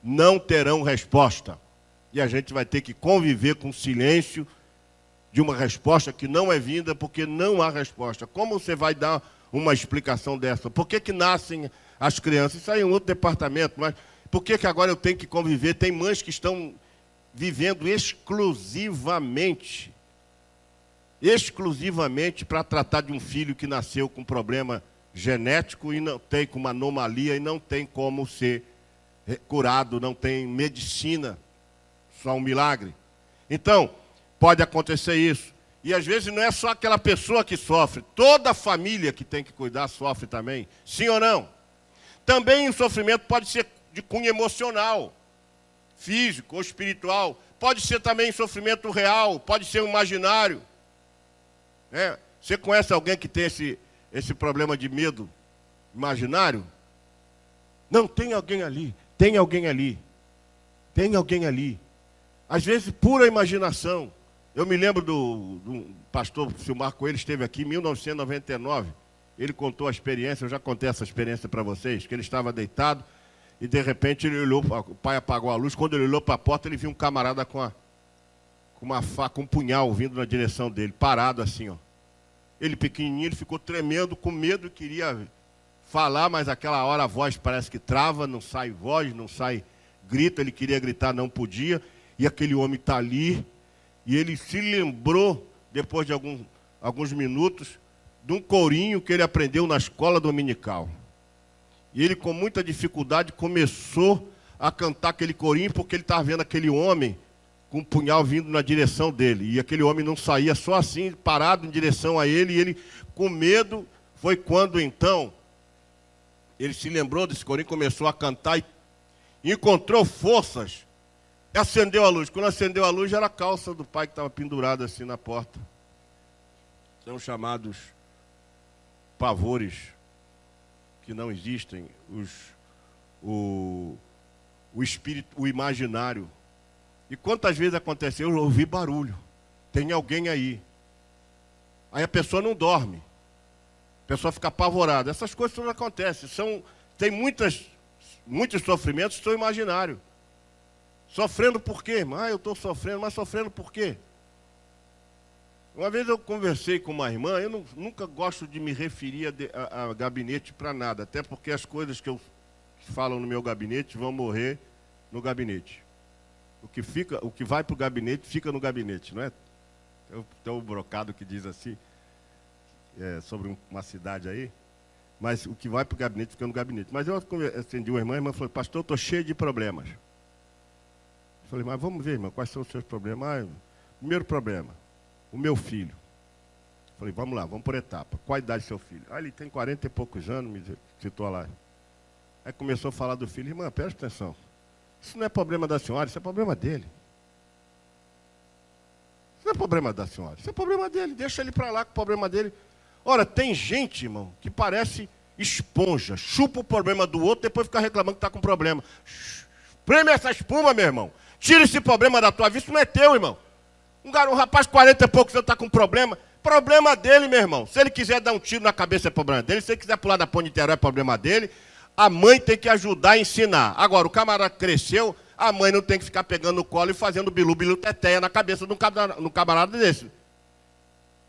não terão resposta. E a gente vai ter que conviver com o silêncio de uma resposta que não é vinda porque não há resposta. Como você vai dar uma explicação dessa? Por que nascem as crianças? Isso aí é um outro departamento, mas por que agora eu tenho que conviver? Tem mães que estão vivendo exclusivamente para tratar de um filho que nasceu com problema genético e não tem, com uma anomalia, e não tem como ser curado, não tem medicina, só um milagre. Então, pode acontecer isso. E às vezes não é só aquela pessoa que sofre, toda a família que tem que cuidar sofre também. Sim ou não? Também o sofrimento pode ser de cunho emocional, físico ou espiritual. Pode ser também sofrimento real, pode ser imaginário. Você conhece alguém que tem esse problema de medo imaginário? Não, tem alguém ali, tem alguém ali, tem alguém ali. Às vezes, pura imaginação. Eu me lembro do pastor Silmar Coelho, esteve aqui em 1999. Ele contou a experiência, eu já contei essa experiência para vocês, que ele estava deitado e, de repente, ele olhou, o pai apagou a luz. Quando ele olhou para a porta, ele viu um camarada com uma faca, um punhal vindo na direção dele, parado assim, ó. Ele pequenininho, ele ficou tremendo, com medo, queria falar, mas aquela hora a voz parece que trava, não sai voz, não sai grito. Ele queria gritar, não podia. E aquele homem está ali, e ele se lembrou, depois de alguns minutos, de um corinho que ele aprendeu na escola dominical. E ele, com muita dificuldade, começou a cantar aquele corinho, porque ele estava vendo aquele homem com um punhal vindo na direção dele. E aquele homem não saía, só assim, parado em direção a ele, e ele, com medo, foi quando, então, ele se lembrou desse corinho, começou a cantar e encontrou forças. Acendeu a luz. Quando acendeu a luz, era a calça do pai que estava pendurada assim na porta. São chamados pavores que não existem, o espírito, o imaginário. E quantas vezes aconteceu, eu ouvi barulho, tem alguém aí. Aí a pessoa não dorme, a pessoa fica apavorada. Essas coisas não acontecem. Tem muitos sofrimentos que são imaginários. Sofrendo por quê? Eu estou sofrendo, mas sofrendo por quê? Uma vez eu conversei com uma irmã, eu nunca gosto de me referir a gabinete para nada, até porque as coisas que que falam no meu gabinete vão morrer no gabinete. O que vai para o gabinete, fica no gabinete, não é? Tem um brocado que diz assim, sobre uma cidade aí, mas o que vai para o gabinete, fica no gabinete. Mas eu atendi uma irmã, a irmã falou, pastor, eu estou cheio de problemas. Eu falei, mas vamos ver, irmã, quais são os seus problemas? Primeiro problema, o meu filho. Eu falei, vamos lá, vamos por etapa. Qual a idade do seu filho? Ele tem 40 e poucos anos, me citou lá. Aí começou a falar do filho, irmã, presta atenção. Isso não é problema da senhora, isso é problema dele. Isso não é problema da senhora, isso é problema dele. Deixa ele para lá com o problema dele. Ora, tem gente, irmão, que parece esponja. Chupa o problema do outro, depois fica reclamando que está com problema. Preme essa espuma, meu irmão. Tira esse problema da tua vida, isso não é teu, irmão. Um rapaz de 40 e poucos anos está com problema. Problema dele, meu irmão. Se ele quiser dar um tiro na cabeça, é problema dele. Se ele quiser pular da ponte de Niterói, é problema dele. A mãe tem que ajudar a ensinar. Agora, o camarada cresceu, a mãe não tem que ficar pegando no colo e fazendo bilu-bilu teteia na cabeça de um camarada desse.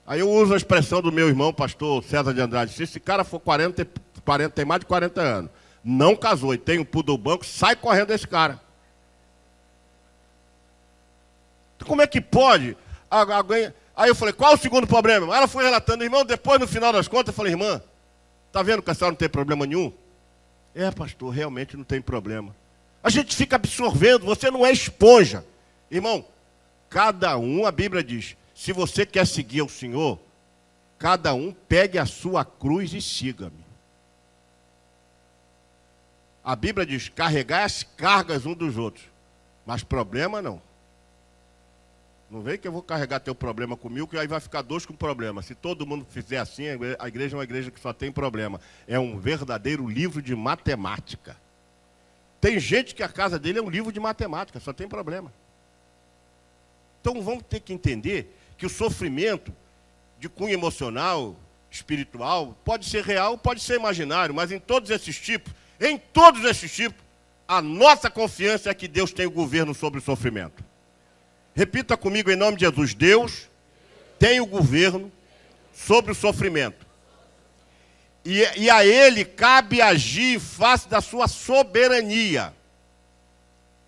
Aí eu uso a expressão do meu irmão, pastor César de Andrade. Se esse cara for 40, tem mais de 40 anos, não casou e tem um pulo do banco, sai correndo desse cara. Como é que pode? Aí eu falei, qual o segundo problema? Ela foi relatando, irmão, depois no final das contas, eu falei, irmã, tá vendo que a senhora não tem problema nenhum? Pastor, realmente não tem problema. A gente fica absorvendo, você não é esponja. Irmão, cada um, a Bíblia diz, se você quer seguir o Senhor, cada um pegue a sua cruz e siga-me. A Bíblia diz, carregar as cargas uns dos outros. Mas problema não. Não vem que eu vou carregar teu problema comigo, que aí vai ficar dois com problema. Se todo mundo fizer assim, a igreja é uma igreja que só tem problema. É um verdadeiro livro de matemática. Tem gente que a casa dele é um livro de matemática, só tem problema. Então vamos ter que entender que o sofrimento de cunho emocional, espiritual, pode ser real, pode ser imaginário, mas em todos esses tipos, a nossa confiança é que Deus tem o governo sobre o sofrimento. Repita comigo em nome de Jesus, Deus tem o governo sobre o sofrimento. E a Ele cabe agir em face da sua soberania.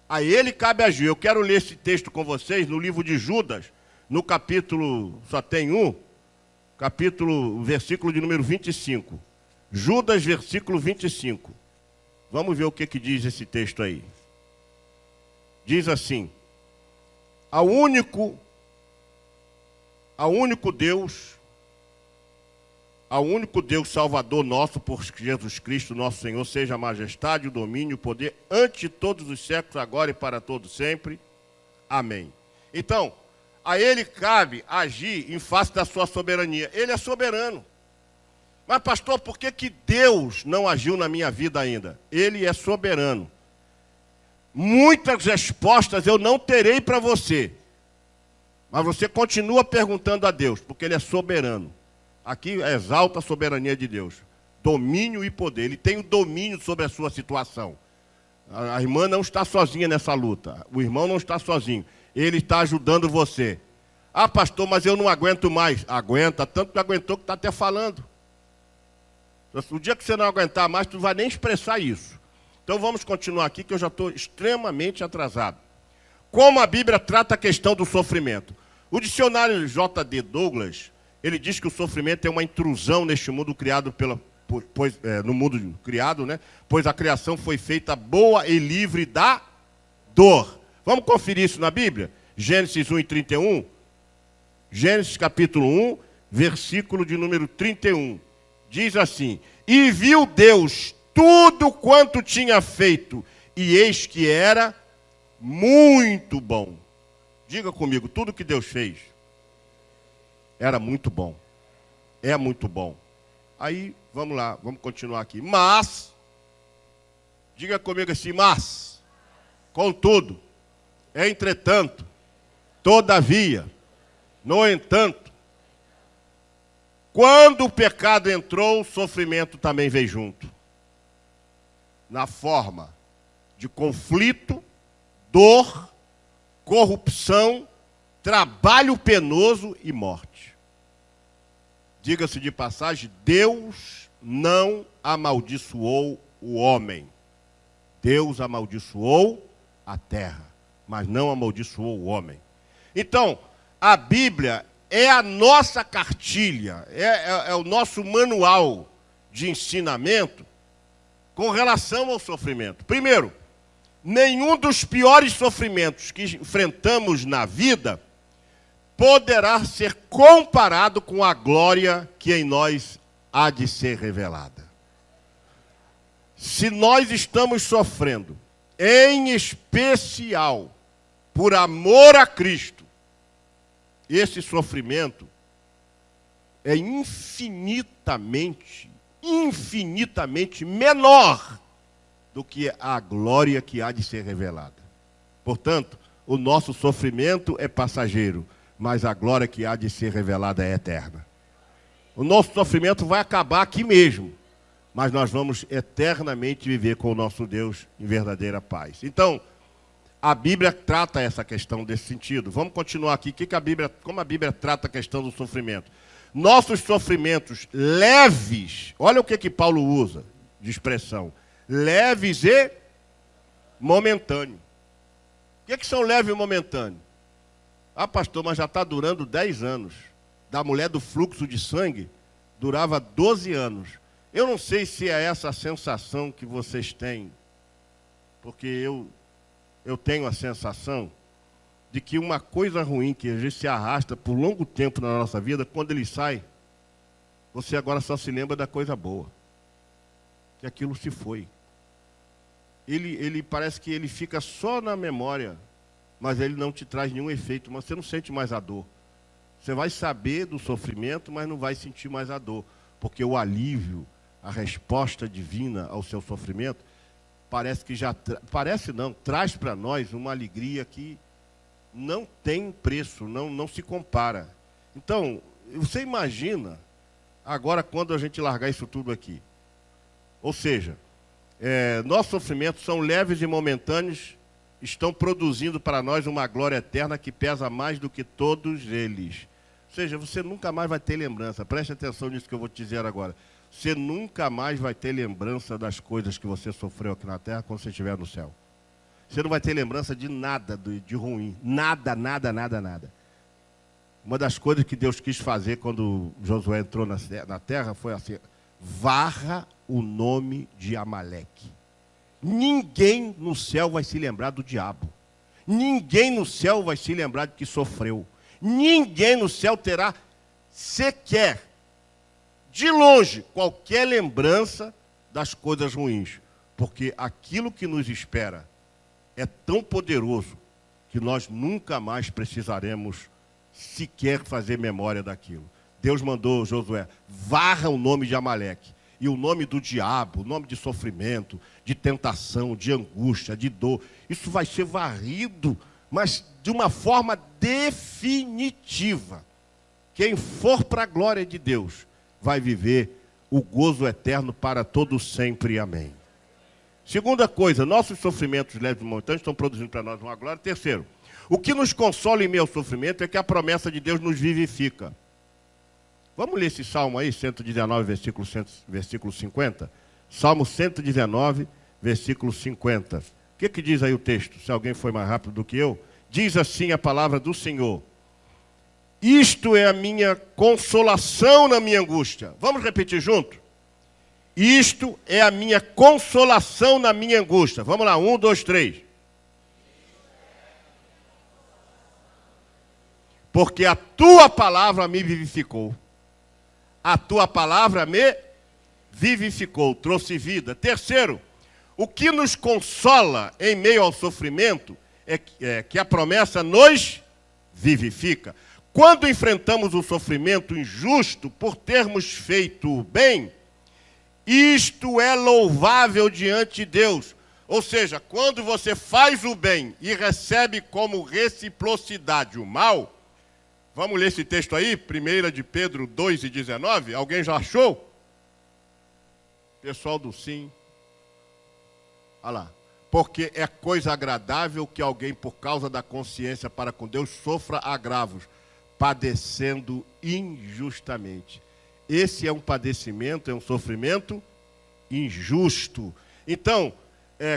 A Ele cabe agir. Eu quero ler esse texto com vocês no livro de Judas, no capítulo, só tem um, versículo de número 25. Judas, versículo 25. Vamos ver o que diz esse texto aí. Diz assim, ao único Deus Salvador nosso, por Jesus Cristo, nosso Senhor, seja a majestade, o domínio, o poder, ante todos os séculos, agora e para todos sempre. Amém. Então, a Ele cabe agir em face da sua soberania. Ele é soberano. Mas, pastor, por que Deus não agiu na minha vida ainda? Ele é soberano. Muitas respostas eu não terei para você. Mas você continua perguntando a Deus, porque Ele é soberano. Aqui exalta a soberania de Deus. Domínio e poder. Ele tem o domínio sobre a sua situação. A irmã não está sozinha nessa luta. O irmão não está sozinho. Ele está ajudando você. Ah, pastor, mas eu não aguento mais. Aguenta, tanto que aguentou que está até falando. O dia que você não aguentar mais, tu não vai nem expressar isso. Então vamos continuar aqui, que eu já estou extremamente atrasado. Como a Bíblia trata a questão do sofrimento? O dicionário J.D. Douglas, ele diz que o sofrimento é uma intrusão neste mundo criado no mundo criado, né? Pois a criação foi feita boa e livre da dor. Vamos conferir isso na Bíblia? Gênesis 1:31. Gênesis capítulo 1, versículo de número 31. Diz assim, e viu Deus tudo quanto tinha feito, e eis que era muito bom. Diga comigo, tudo que Deus fez era muito bom. É muito bom. Aí, vamos lá, vamos continuar aqui. Mas, diga comigo assim, mas, contudo, entretanto, todavia, no entanto, quando o pecado entrou, o sofrimento também veio junto. Na forma de conflito, dor, corrupção, trabalho penoso e morte. Diga-se de passagem, Deus não amaldiçoou o homem. Deus amaldiçoou a terra, mas não amaldiçoou o homem. Então, a Bíblia é a nossa cartilha, é o nosso manual de ensinamento com relação ao sofrimento. Primeiro, nenhum dos piores sofrimentos que enfrentamos na vida poderá ser comparado com a glória que em nós há de ser revelada. Se nós estamos sofrendo, em especial, por amor a Cristo, esse sofrimento é infinitamente menor do que a glória que há de ser revelada. Portanto, o nosso sofrimento é passageiro, mas a glória que há de ser revelada é eterna. O nosso sofrimento vai acabar aqui mesmo, mas nós vamos eternamente viver com o nosso Deus em verdadeira paz. Então, a Bíblia trata essa questão desse sentido. Vamos continuar aqui. Como a Bíblia trata a questão do sofrimento? Nossos sofrimentos leves, olha o que Paulo usa de expressão, leves e momentâneos. O que são leves e momentâneos? Ah, pastor, mas já está durando 10 anos. Da mulher do fluxo de sangue, durava 12 anos. Eu não sei se é essa a sensação que vocês têm, porque eu tenho a sensação de que uma coisa ruim que a gente se arrasta por longo tempo na nossa vida, quando ele sai, você agora só se lembra da coisa boa. Que aquilo se foi. Ele parece que ele fica só na memória, mas ele não te traz nenhum efeito, mas você não sente mais a dor. Você vai saber do sofrimento, mas não vai sentir mais a dor, porque o alívio, a resposta divina ao seu sofrimento, parece que traz para nós uma alegria que não tem preço, não se compara. Então, você imagina, agora quando a gente largar isso tudo aqui, ou seja, nossos sofrimentos são leves e momentâneos, estão produzindo para nós uma glória eterna que pesa mais do que todos eles. Ou seja, você nunca mais vai ter lembrança, preste atenção nisso que eu vou te dizer agora. Você nunca mais vai ter lembrança das coisas que você sofreu aqui na terra quando você estiver no céu. Você não vai ter lembrança de nada de ruim. Nada. Uma das coisas que Deus quis fazer quando Josué entrou na terra foi assim: varra o nome de Amaleque. Ninguém no céu vai se lembrar do diabo. Ninguém no céu vai se lembrar de que sofreu. Ninguém no céu terá sequer, de longe, qualquer lembrança das coisas ruins. Porque aquilo que nos espera é tão poderoso que nós nunca mais precisaremos sequer fazer memória daquilo. Deus mandou Josué, varra o nome de Amaleque. E o nome do diabo, o nome de sofrimento, de tentação, de angústia, de dor, isso vai ser varrido, mas de uma forma definitiva. Quem for para a glória de Deus vai viver o gozo eterno para todo sempre. Amém. Segunda coisa, nossos sofrimentos leves e momentâneos estão produzindo para nós uma glória. Terceiro, o que nos consola em meio ao sofrimento é que a promessa de Deus nos vivifica. Vamos ler esse salmo aí, 119, versículo 50? Salmo 119, versículo 50. O que diz aí o texto? Se alguém foi mais rápido do que eu. Diz assim a palavra do Senhor: isto é a minha consolação na minha angústia. Vamos repetir junto? Isto é a minha consolação na minha angústia. Vamos lá, 1, 2, 3. Porque a tua palavra me vivificou. A tua palavra me vivificou, trouxe vida. Terceiro, o que nos consola em meio ao sofrimento é que a promessa nos vivifica. Quando enfrentamos o sofrimento injusto por termos feito o bem, isto é louvável diante de Deus. Ou seja, quando você faz o bem e recebe como reciprocidade o mal. Vamos ler esse texto aí, 1 de Pedro 2:19. Alguém já achou? Pessoal do sim. Olha lá. Porque é coisa agradável que alguém, por causa da consciência para com Deus, sofra agravos, padecendo injustamente. Esse é um padecimento, é um sofrimento injusto. Então,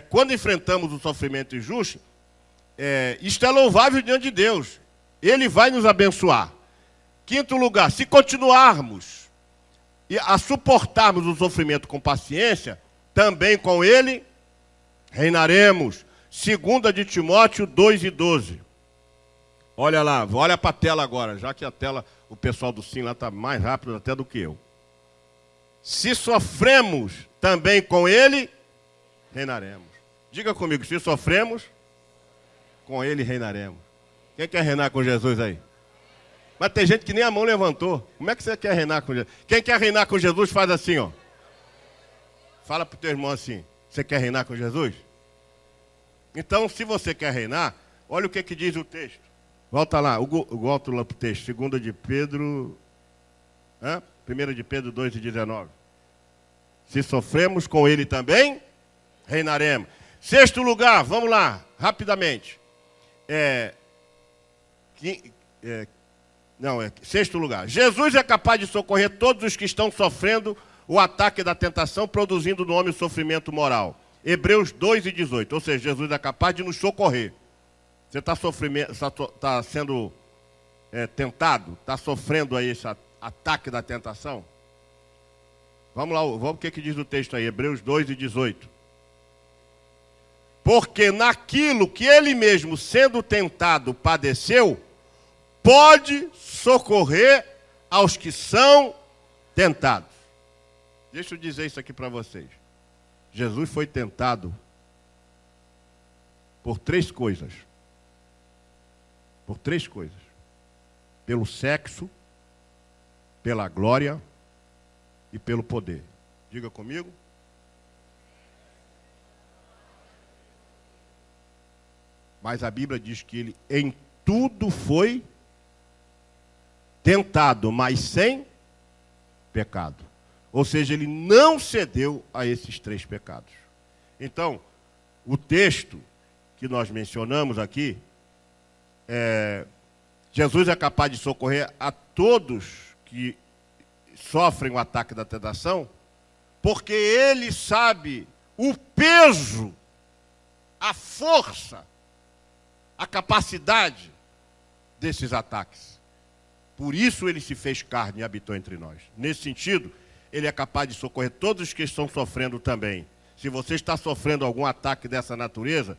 quando enfrentamos o sofrimento injusto, isto é louvável diante de Deus. Ele vai nos abençoar. Quinto lugar, se continuarmos a suportarmos o sofrimento com paciência, também com ele reinaremos. 2 de Timóteo 2:12. Olha lá, olha para a tela agora, já que a tela, o pessoal do Sim lá está mais rápido até do que eu. Se sofremos também com ele, reinaremos. Diga comigo, se sofremos, com ele reinaremos. Quem quer reinar com Jesus aí? Mas tem gente que nem a mão levantou. Como é que você quer reinar com Jesus? Quem quer reinar com Jesus faz assim, ó. Fala para o teu irmão assim, você quer reinar com Jesus? Então, se você quer reinar, olha o que diz o texto. Volta lá, volta lá para o texto. 2 de Pedro, 1 de Pedro 2:19. Se sofremos com ele também, reinaremos. Sexto lugar, vamos lá, rapidamente. Sexto lugar. Jesus é capaz de socorrer todos os que estão sofrendo o ataque da tentação, produzindo no homem o sofrimento moral. Hebreus 2:18. Ou seja, Jesus é capaz de nos socorrer. Você está sendo tentado? Está sofrendo aí esse ataque da tentação? Vamos lá, vamos o que diz o texto aí, Hebreus 2:18. Porque naquilo que ele mesmo, sendo tentado, padeceu, pode socorrer aos que são tentados. Deixa eu dizer isso aqui para vocês. Jesus foi tentado por três coisas. Por três coisas. Pelo sexo, pela glória e pelo poder. Diga comigo. Mas a Bíblia diz que ele em tudo foi tentado, mas sem pecado. Ou seja, ele não cedeu a esses três pecados. Então, o texto que nós mencionamos aqui, Jesus é capaz de socorrer a todos que sofrem o ataque da tentação, porque ele sabe o peso, a força, a capacidade desses ataques. Por isso ele se fez carne e habitou entre nós. Nesse sentido, ele é capaz de socorrer todos os que estão sofrendo também. Se você está sofrendo algum ataque dessa natureza,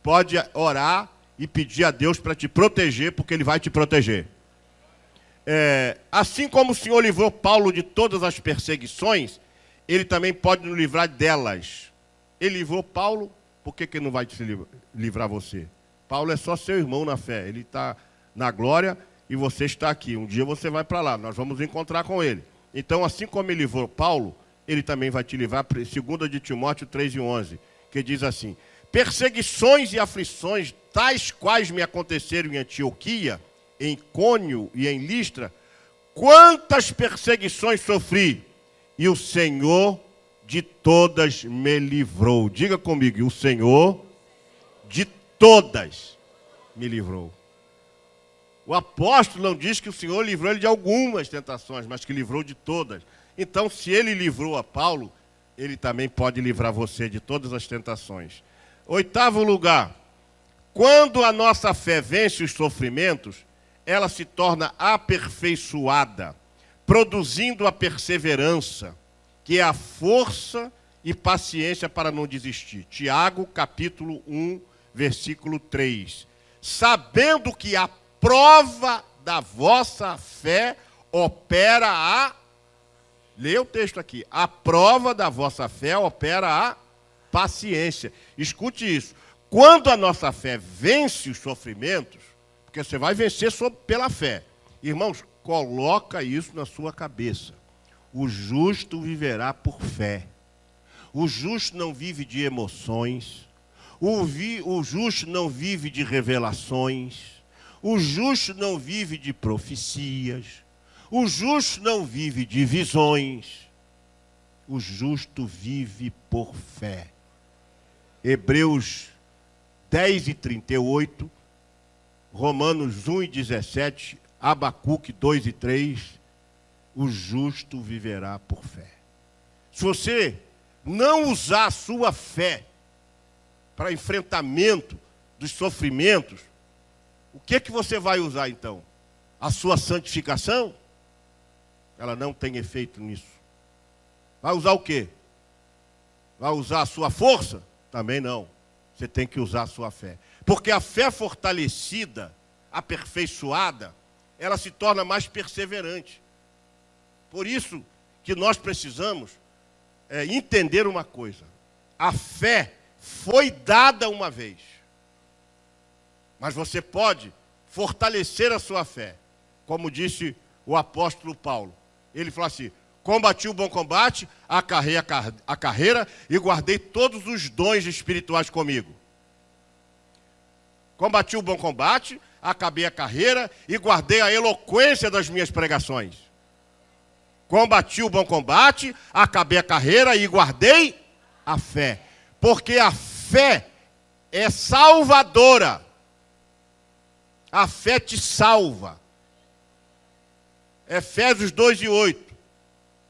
pode orar e pedir a Deus para te proteger, porque ele vai te proteger. Assim como o Senhor livrou Paulo de todas as perseguições, ele também pode nos livrar delas. Ele livrou Paulo, por que ele não vai te livrar você? Paulo é só seu irmão na fé, ele está na glória e você está aqui. Um dia você vai para lá, nós vamos encontrar com ele. Então, assim como ele livrou Paulo, ele também vai te livrar, 2 de Timóteo 3:11, que diz assim: perseguições e aflições, tais quais me aconteceram em Antioquia, em Icônio e em Listra, quantas perseguições sofri, e o Senhor de todas me livrou. Diga comigo, e o Senhor de todas me livrou. O apóstolo não diz que o Senhor livrou ele de algumas tentações, mas que livrou de todas. Então, se ele livrou a Paulo, ele também pode livrar você de todas as tentações. Oitavo lugar, quando a nossa fé vence os sofrimentos, ela se torna aperfeiçoada, produzindo a perseverança, que é a força e paciência para não desistir. Tiago, capítulo 1, versículo 3. Sabendo que a prova da vossa fé opera a... Leia o texto aqui. A prova da vossa fé opera a paciência. Escute isso. Quando a nossa fé vence os sofrimentos, porque você vai vencer pela fé. Irmãos, coloca isso na sua cabeça. O justo viverá por fé. O justo não vive de emoções. O justo não vive de revelações. O justo não vive de profecias. O justo não vive de visões. O justo vive por fé. Hebreus 10:38, Romanos 1:17, Abacuque 2:3, o justo viverá por fé. Se você não usar a sua fé para enfrentamento dos sofrimentos, o que você vai usar então? A sua santificação? Ela não tem efeito nisso. Vai usar o quê? Vai usar a sua força? Também não. Você tem que usar a sua fé. Porque a fé fortalecida, aperfeiçoada, ela se torna mais perseverante. Por isso que nós precisamos entender uma coisa. A fé foi dada uma vez. Mas você pode fortalecer a sua fé. Como disse o apóstolo Paulo. Ele falou assim: combati o bom combate, acarrei a carreira e guardei todos os dons espirituais comigo. Combati o bom combate, acabei a carreira e guardei a eloquência das minhas pregações. Combati o bom combate, acabei a carreira e guardei a fé. Porque a fé é salvadora. A fé te salva. Efésios 2:8.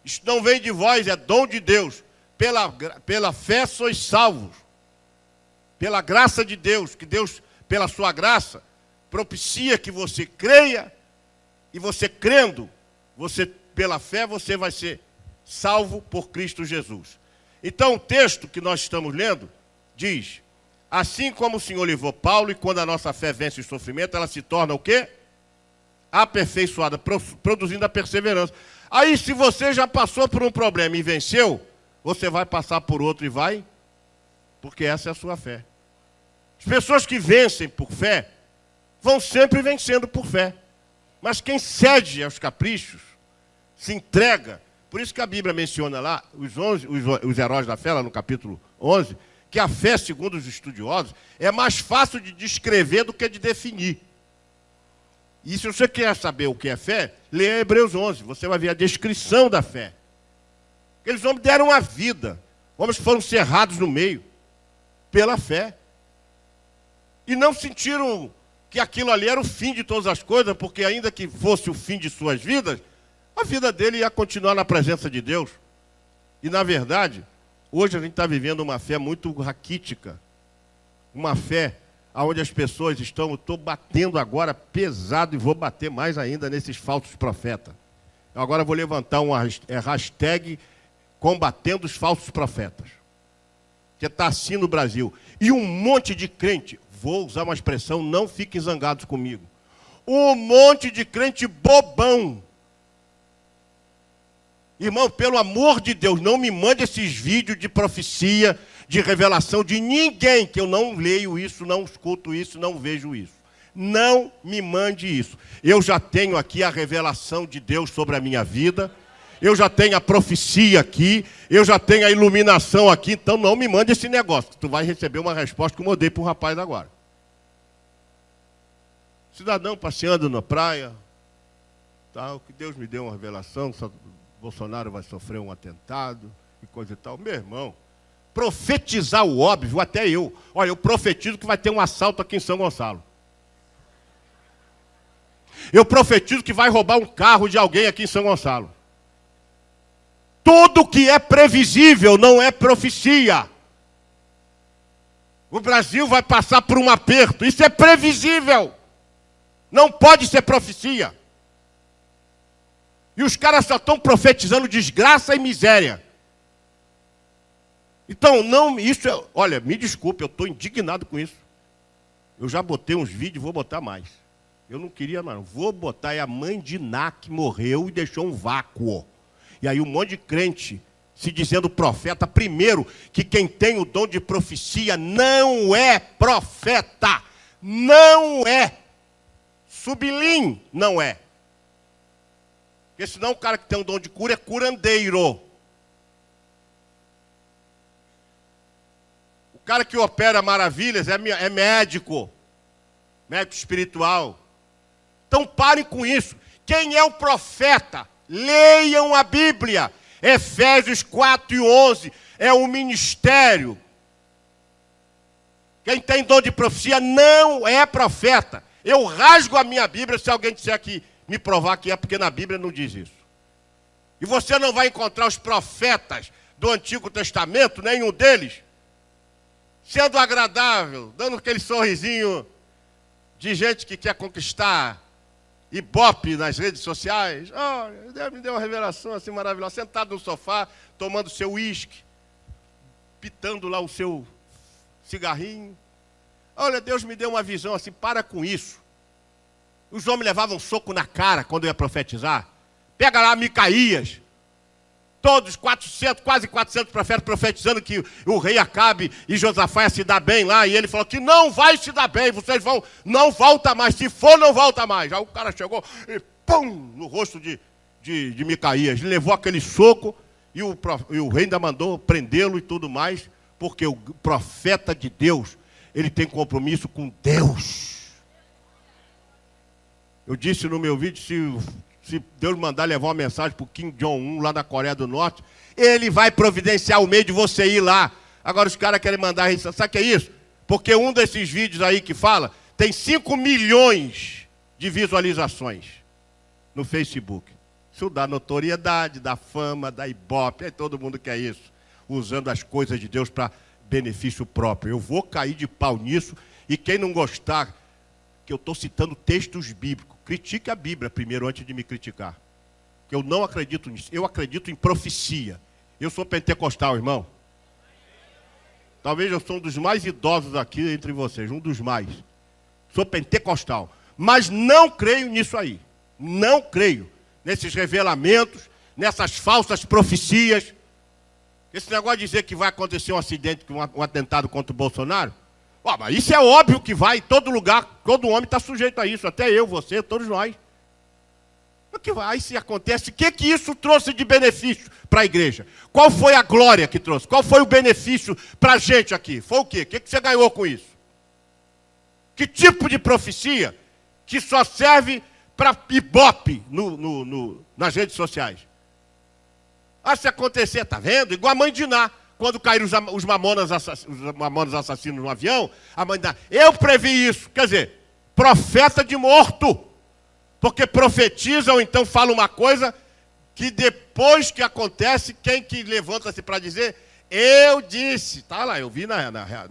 Isto não vem de vós, é dom de Deus. Pela fé sois salvos. Pela graça de Deus, que Deus, pela sua graça, propicia que você creia, e você crendo, pela fé, você vai ser salvo por Cristo Jesus. Então, o texto que nós estamos lendo diz: assim como o Senhor livrou Paulo, e quando a nossa fé vence o sofrimento, ela se torna o quê? Aperfeiçoada, produzindo a perseverança. Aí, se você já passou por um problema e venceu, você vai passar por outro e vai, porque essa é a sua fé. As pessoas que vencem por fé, vão sempre vencendo por fé. Mas quem cede aos caprichos, se entrega. Por isso que a Bíblia menciona lá, os heróis da fé, lá no capítulo 11, que a fé, segundo os estudiosos, é mais fácil de descrever do que de definir. E se você quer saber o que é fé, leia Hebreus 11, você vai ver a descrição da fé. Aqueles homens deram a vida, homens foram cerrados no meio, pela fé. E não sentiram que aquilo ali era o fim de todas as coisas, porque ainda que fosse o fim de suas vidas, a vida dele ia continuar na presença de Deus. E na verdade, hoje a gente está vivendo uma fé muito raquítica, uma fé onde as pessoas estão, eu estou batendo agora pesado e vou bater mais ainda nesses falsos profetas. Eu agora vou levantar uma hashtag combatendo os falsos profetas. Que está assim no Brasil. E um monte de crente, vou usar uma expressão, não fiquem zangados comigo. Um monte de crente bobão. Irmão, pelo amor de Deus, não me mande esses vídeos de profecia, de revelação de ninguém, que eu não leio isso, não escuto isso, não vejo isso. Não me mande isso. Eu já tenho aqui a revelação de Deus sobre a minha vida, eu já tenho a profecia aqui, eu já tenho a iluminação aqui, então não me mande esse negócio, que tu vai receber uma resposta como eu dei para o rapaz agora. Cidadão passeando na praia, tal, que Deus me deu uma revelação, Bolsonaro vai sofrer um atentado e coisa e tal. Meu irmão, profetizar o óbvio, até eu. Olha, eu profetizo que vai ter um assalto aqui em São Gonçalo. Eu profetizo que vai roubar um carro de alguém aqui em São Gonçalo. Tudo que é previsível não é profecia. O Brasil vai passar por um aperto. Isso é previsível. Não pode ser profecia. E os caras só estão profetizando desgraça e miséria. Então, não, isso é... Olha, me desculpe, eu estou indignado com isso. Eu já botei uns vídeos, vou botar mais. Eu não queria, não. Vou botar, é a mãe de Ná que morreu e deixou um vácuo. E aí um monte de crente se dizendo profeta. Primeiro, que quem tem o dom de profecia não é profeta. Não é. Sublim, não é. Porque senão o cara que tem um dom de cura é curandeiro. O cara que opera maravilhas é médico. Médico espiritual. Então parem com isso. Quem é o profeta? Leiam a Bíblia. Efésios 4:11 é um ministério. Quem tem dom de profecia não é profeta. Eu rasgo a minha Bíblia se alguém disser que me provar que é, porque na Bíblia não diz isso. E você não vai encontrar os profetas do Antigo Testamento, nenhum deles, sendo agradável, dando aquele sorrisinho de gente que quer conquistar ibope nas redes sociais. Oh, Deus me deu uma revelação assim maravilhosa, sentado no sofá, tomando seu uísque, pitando lá o seu cigarrinho. Olha, Deus me deu uma visão assim, para com isso. Os homens levavam um soco na cara quando ia profetizar. Pega lá Micaías. Todos 400, quase 400 profetas profetizando que o rei Acabe e Josafá ia se dar bem lá. E ele falou que não vai se dar bem, vocês vão, não volta mais. Se for, não volta mais. Aí o cara chegou e pum, no rosto de Micaías. Ele levou aquele soco e o rei ainda mandou prendê-lo e tudo mais. Porque o profeta de Deus, ele tem compromisso com Deus. Eu disse no meu vídeo, se Deus mandar levar uma mensagem para o Kim Jong-un lá na Coreia do Norte, ele vai providenciar o meio de você ir lá. Agora os caras querem mandar isso. Sabe o que é isso? Porque um desses vídeos aí que fala, tem 5 milhões de visualizações no Facebook. Isso dá notoriedade, dá fama, dá ibope, aí todo mundo quer isso. Usando as coisas de Deus para benefício próprio. Eu vou cair de pau nisso, e quem não gostar, que eu estou citando textos bíblicos, critique a Bíblia primeiro antes de me criticar. Porque eu não acredito nisso. Eu acredito em profecia. Eu sou pentecostal, irmão. Talvez eu sou um dos mais idosos aqui entre vocês, um dos mais. Sou pentecostal. Mas não creio nisso aí. Não creio nesses revelamentos, nessas falsas profecias. Esse negócio de dizer que vai acontecer um acidente, um atentado contra o Bolsonaro, mas isso é óbvio que vai, em todo lugar, todo homem está sujeito a isso, até eu, você, todos nós. O que vai, se acontece, o que isso trouxe de benefício para a igreja? Qual foi a glória que trouxe? Qual foi o benefício para a gente aqui? Foi o quê? O que você ganhou com isso? Que tipo de profecia que só serve para ibope nas redes sociais? Se acontecer, tá vendo? Igual a mãe de Ná. Quando caíram os mamonas assassinos no avião, a mãe de Ná, eu previ isso. Quer dizer, profeta de morto. Porque profetiza ou então fala uma coisa que depois que acontece, quem que levanta-se para dizer, eu disse. Tá lá, eu vi na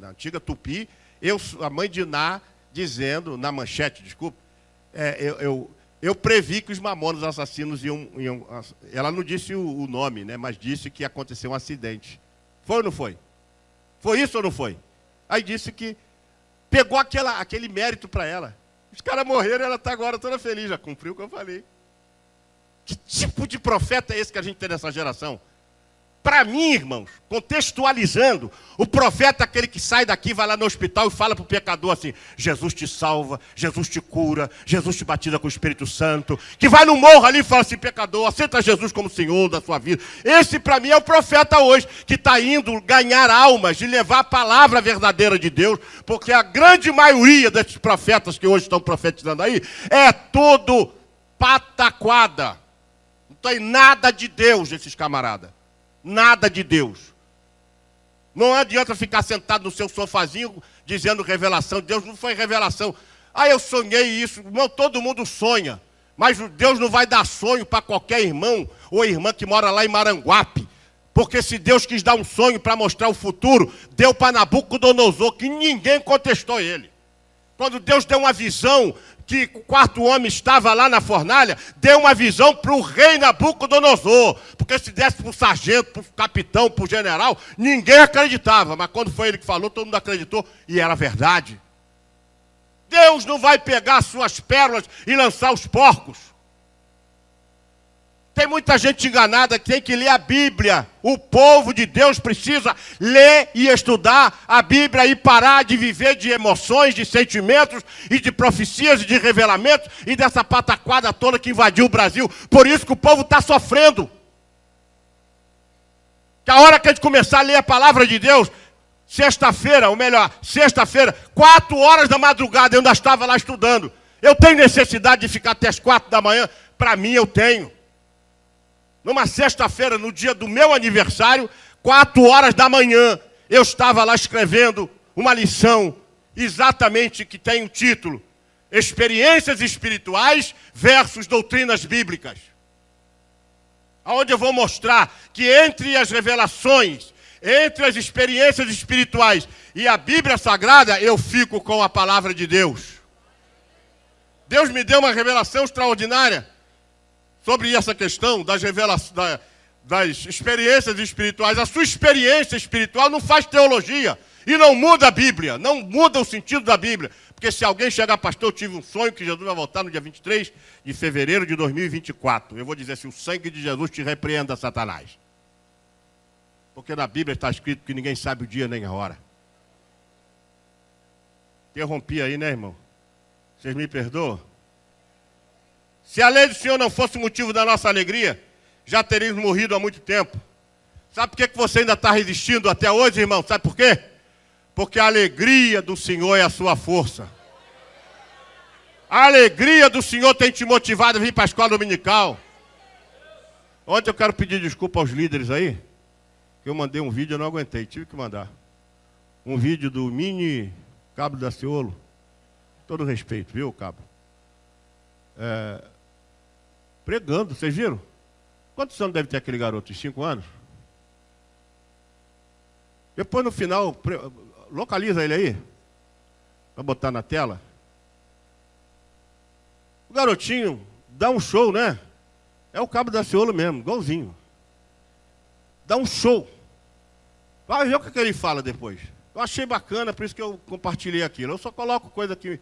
antiga Tupi, a mãe de Ná dizendo, na manchete, desculpa, eu previ que os mamonas assassinos iam... Ela não disse o nome, né, mas disse que ia acontecer um acidente. Foi ou não foi? Foi isso ou não foi? Aí disse que pegou aquele mérito para ela. Os caras morreram e ela está agora toda feliz, já cumpriu o que eu falei. Que tipo de profeta é esse que a gente tem nessa geração? Para mim, irmãos, contextualizando, o profeta é aquele que sai daqui, vai lá no hospital e fala para o pecador assim, Jesus te salva, Jesus te cura, Jesus te batiza com o Espírito Santo, que vai no morro ali e fala assim, pecador, aceita Jesus como Senhor da sua vida. Esse para mim é o profeta hoje, que está indo ganhar almas, de levar a palavra verdadeira de Deus, porque a grande maioria desses profetas que hoje estão profetizando aí, é tudo pataquada. Não tem nada de Deus esses camaradas. Nada de Deus. Não adianta ficar sentado no seu sofazinho dizendo revelação. Deus não foi revelação. Eu sonhei isso. Não, todo mundo sonha. Mas Deus não vai dar sonho para qualquer irmão ou irmã que mora lá em Maranguape. Porque se Deus quis dar um sonho para mostrar o futuro, deu para Nabucodonosor, que ninguém contestou ele. Quando Deus deu uma visão que o quarto homem estava lá na fornalha, deu uma visão para o rei Nabucodonosor. Porque se desse para o sargento, para o capitão, para o general, ninguém acreditava. Mas quando foi ele que falou, todo mundo acreditou e era verdade. Deus não vai pegar as suas pérolas e lançar os porcos. Tem muita gente enganada que tem que ler a Bíblia. O povo de Deus precisa ler e estudar a Bíblia e parar de viver de emoções, de sentimentos e de profecias e de revelamentos e dessa pataquada toda que invadiu o Brasil. Por isso que o povo está sofrendo. Que a hora que a gente começar a ler a palavra de Deus, sexta-feira, ou melhor, sexta-feira, 4 horas da madrugada, eu ainda estava lá estudando. Eu tenho necessidade de ficar até as 4 da manhã? Para mim eu tenho. Numa sexta-feira, no dia do meu aniversário, 4 horas da manhã, eu estava lá escrevendo uma lição, exatamente que tem o título, Experiências Espirituais versus Doutrinas Bíblicas. Onde eu vou mostrar que entre as revelações, entre as experiências espirituais e a Bíblia Sagrada, eu fico com a palavra de Deus. Deus me deu uma revelação extraordinária sobre essa questão das experiências espirituais. A sua experiência espiritual não faz teologia e não muda a Bíblia, não muda o sentido da Bíblia. Porque se alguém chegar, pastor, eu tive um sonho que Jesus vai voltar no dia 23 de fevereiro de 2024. Eu vou dizer assim, o sangue de Jesus te repreenda, Satanás. Porque na Bíblia está escrito que ninguém sabe o dia nem a hora. Interrompi aí, né, irmão? Vocês me perdoam? Se a lei do Senhor não fosse o motivo da nossa alegria, já teríamos morrido há muito tempo. Sabe por que você ainda está resistindo até hoje, irmão? Sabe por quê? Porque a alegria do Senhor é a sua força. A alegria do Senhor tem te motivado a vir para a escola dominical. Ontem eu quero pedir desculpa aos líderes aí. Eu mandei um vídeo, eu não aguentei, tive que mandar. Um vídeo do mini Cabo da Ciolo. Todo respeito, viu, Cabo? Pregando, vocês viram? Quantos anos deve ter aquele garoto? 5 anos? Depois no final, localiza ele aí. Vai botar na tela. O garotinho dá um show, né? É o Cabo da Ciolo mesmo, igualzinho. Dá um show. Vai ver o que ele fala depois. Eu achei bacana, por isso que eu compartilhei aquilo. Eu só coloco coisa que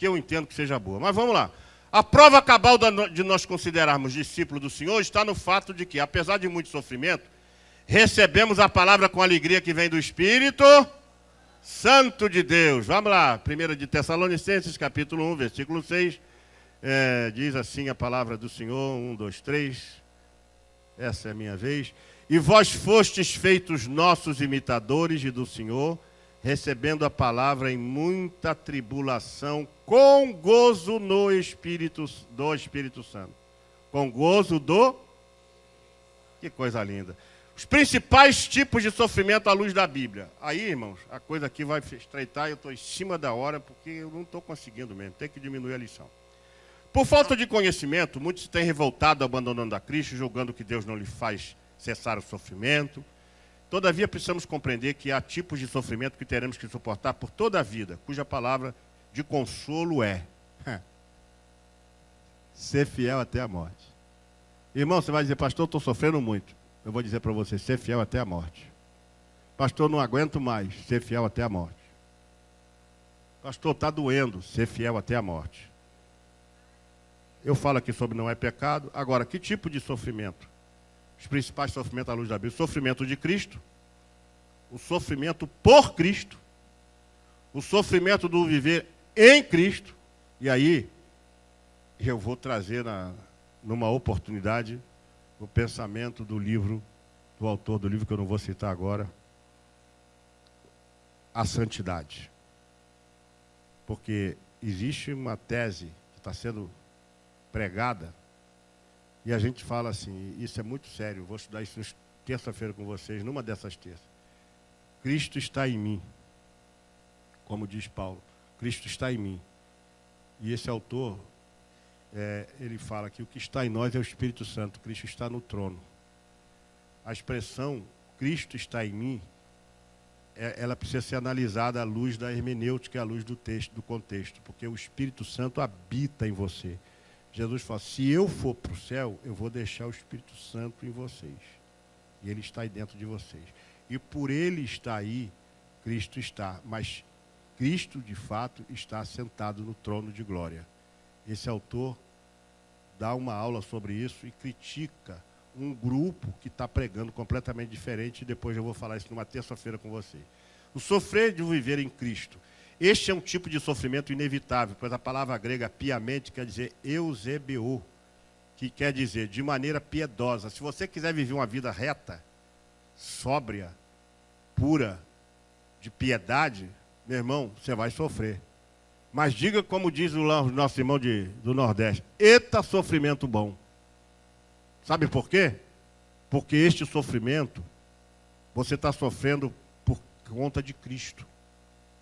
eu entendo que seja boa. Mas vamos lá. A prova cabal de nós considerarmos discípulos do Senhor está no fato de que, apesar de muito sofrimento, recebemos a palavra com alegria que vem do Espírito Santo de Deus. Vamos lá. 1 de Tessalonicenses, capítulo 1, versículo 6. Diz assim a palavra do Senhor. 1, 2, 3. Essa é a minha vez. E vós fostes feitos nossos imitadores e do Senhor, recebendo a palavra em muita tribulação, com gozo no Espírito Santo. Com gozo do... Que coisa linda. Os principais tipos de sofrimento à luz da Bíblia. Aí, irmãos, a coisa aqui vai estreitar, eu estou em cima da hora, porque eu não estou conseguindo mesmo, tem que diminuir a lição. Por falta de conhecimento, muitos se têm revoltado abandonando a Cristo, julgando que Deus não lhe faz cessar o sofrimento. Todavia, precisamos compreender que há tipos de sofrimento que teremos que suportar por toda a vida, cuja palavra de consolo é ser fiel até a morte. Irmão, você vai dizer, pastor, eu estou sofrendo muito. Eu vou dizer para você, ser fiel até a morte. Pastor, não aguento mais, ser fiel até a morte. Pastor, está doendo, ser fiel até a morte. Eu falo aqui sobre não é pecado. Agora, que tipo de sofrimento? Os principais sofrimentos à luz da Bíblia. O sofrimento de Cristo, o sofrimento por Cristo, o sofrimento do viver em Cristo. E aí, eu vou trazer numa oportunidade o pensamento do livro, do autor do livro, que eu não vou citar agora, a santidade. Porque existe uma tese que está sendo pregada, e a gente fala assim, isso é muito sério, eu vou estudar isso terça-feira com vocês, numa dessas terças. Cristo está em mim, como diz Paulo, Cristo está em mim. E esse autor, ele fala que o que está em nós é o Espírito Santo, Cristo está no trono. A expressão Cristo está em mim, ela precisa ser analisada à luz da hermenêutica, à luz do texto, do contexto, porque o Espírito Santo habita em você. Jesus fala, se eu for para o céu, eu vou deixar o Espírito Santo em vocês. E ele está aí dentro de vocês. E por ele estar aí, Cristo está. Mas Cristo, de fato, está sentado no trono de glória. Esse autor dá uma aula sobre isso e critica um grupo que está pregando completamente diferente. E depois eu vou falar isso numa terça-feira com vocês. O sofrer de viver em Cristo. Este é um tipo de sofrimento inevitável, pois a palavra grega piamente quer dizer eusebeo, que quer dizer de maneira piedosa. Se você quiser viver uma vida reta, sóbria, pura, de piedade, meu irmão, você vai sofrer. Mas diga como diz o nosso irmão do Nordeste, eita sofrimento bom. Sabe por quê? Porque este sofrimento, você está sofrendo por conta de Cristo.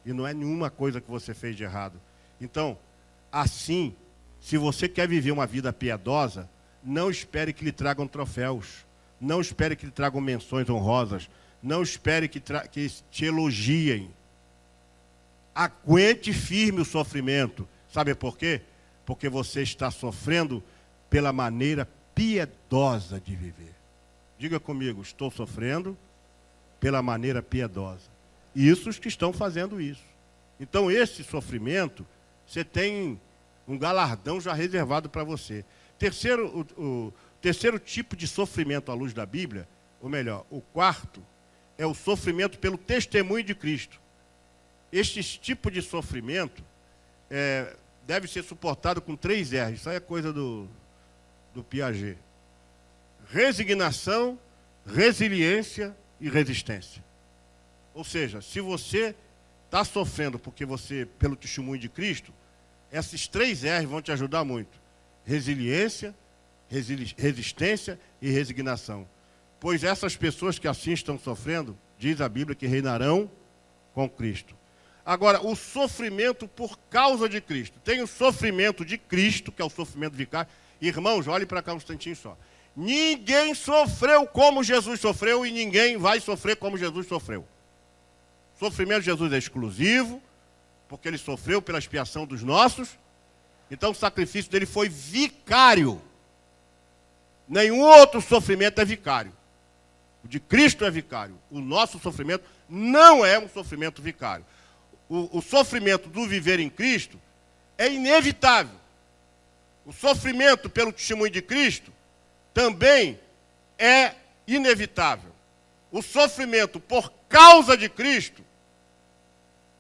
E não é nenhuma coisa que você fez de errado. Então, assim, se você quer viver uma vida piedosa, não espere que lhe tragam troféus. Não espere que lhe tragam menções honrosas. Não espere que te elogiem. Aguente firme o sofrimento. Sabe por quê? Porque você está sofrendo pela maneira piedosa de viver. Diga comigo, estou sofrendo pela maneira piedosa. Isso os que estão fazendo isso. Então, esse sofrimento, você tem um galardão já reservado para você. O terceiro tipo de sofrimento à luz da Bíblia, ou melhor, o quarto, é o sofrimento pelo testemunho de Cristo. Este tipo de sofrimento deve ser suportado com 3 R's. Isso aí é coisa do Piaget. Resignação, resiliência e resistência. Ou seja, se você está sofrendo pelo testemunho de Cristo, esses 3 R's vão te ajudar muito. Resiliência, resistência e resignação. Pois essas pessoas que assim estão sofrendo, diz a Bíblia que reinarão com Cristo. Agora, o sofrimento por causa de Cristo. Tem o sofrimento de Cristo, que é o sofrimento vicário. Irmãos, olhe para cá um instantinho só. Ninguém sofreu como Jesus sofreu e ninguém vai sofrer como Jesus sofreu. O sofrimento de Jesus é exclusivo, porque ele sofreu pela expiação dos nossos. Então o sacrifício dele foi vicário. Nenhum outro sofrimento é vicário. O de Cristo é vicário. O nosso sofrimento não é um sofrimento vicário. O sofrimento do viver em Cristo é inevitável. O sofrimento pelo testemunho de Cristo também é inevitável. O sofrimento por causa de Cristo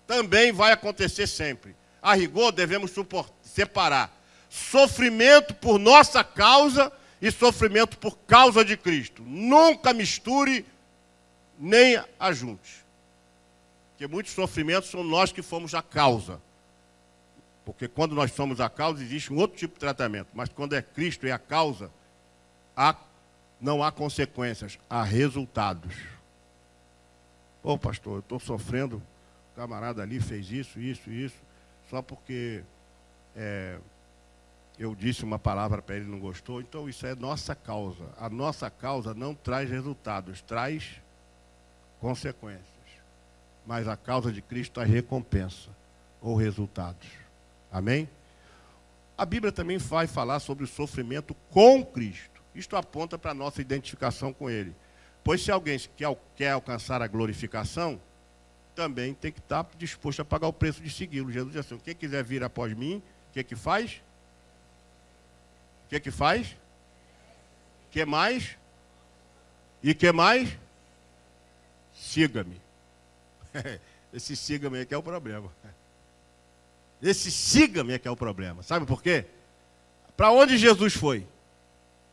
também vai acontecer sempre. A rigor, devemos separar sofrimento por nossa causa e sofrimento por causa de Cristo. Nunca misture nem ajunte. Porque muitos sofrimentos são nós que fomos a causa. Porque quando nós somos a causa, existe um outro tipo de tratamento. Mas quando é Cristo e a causa, não há consequências, há resultados. Ô pastor, eu estou sofrendo, o camarada ali fez isso, só porque eu disse uma palavra para ele e não gostou. Então isso é nossa causa. A nossa causa não traz resultados, traz consequências. Mas a causa de Cristo traz recompensa ou resultados. Amém? A Bíblia também vai falar sobre o sofrimento com Cristo. Isto aponta para a nossa identificação com Ele. Pois se alguém quer alcançar a glorificação, também tem que estar disposto a pagar o preço de segui-lo. Jesus disse assim, quem quiser vir após mim, o que faz? O que faz? Que mais? E que mais? Siga-me. Esse siga-me é que é o problema. Esse siga-me é que é o problema. Sabe por quê? Para onde Jesus foi?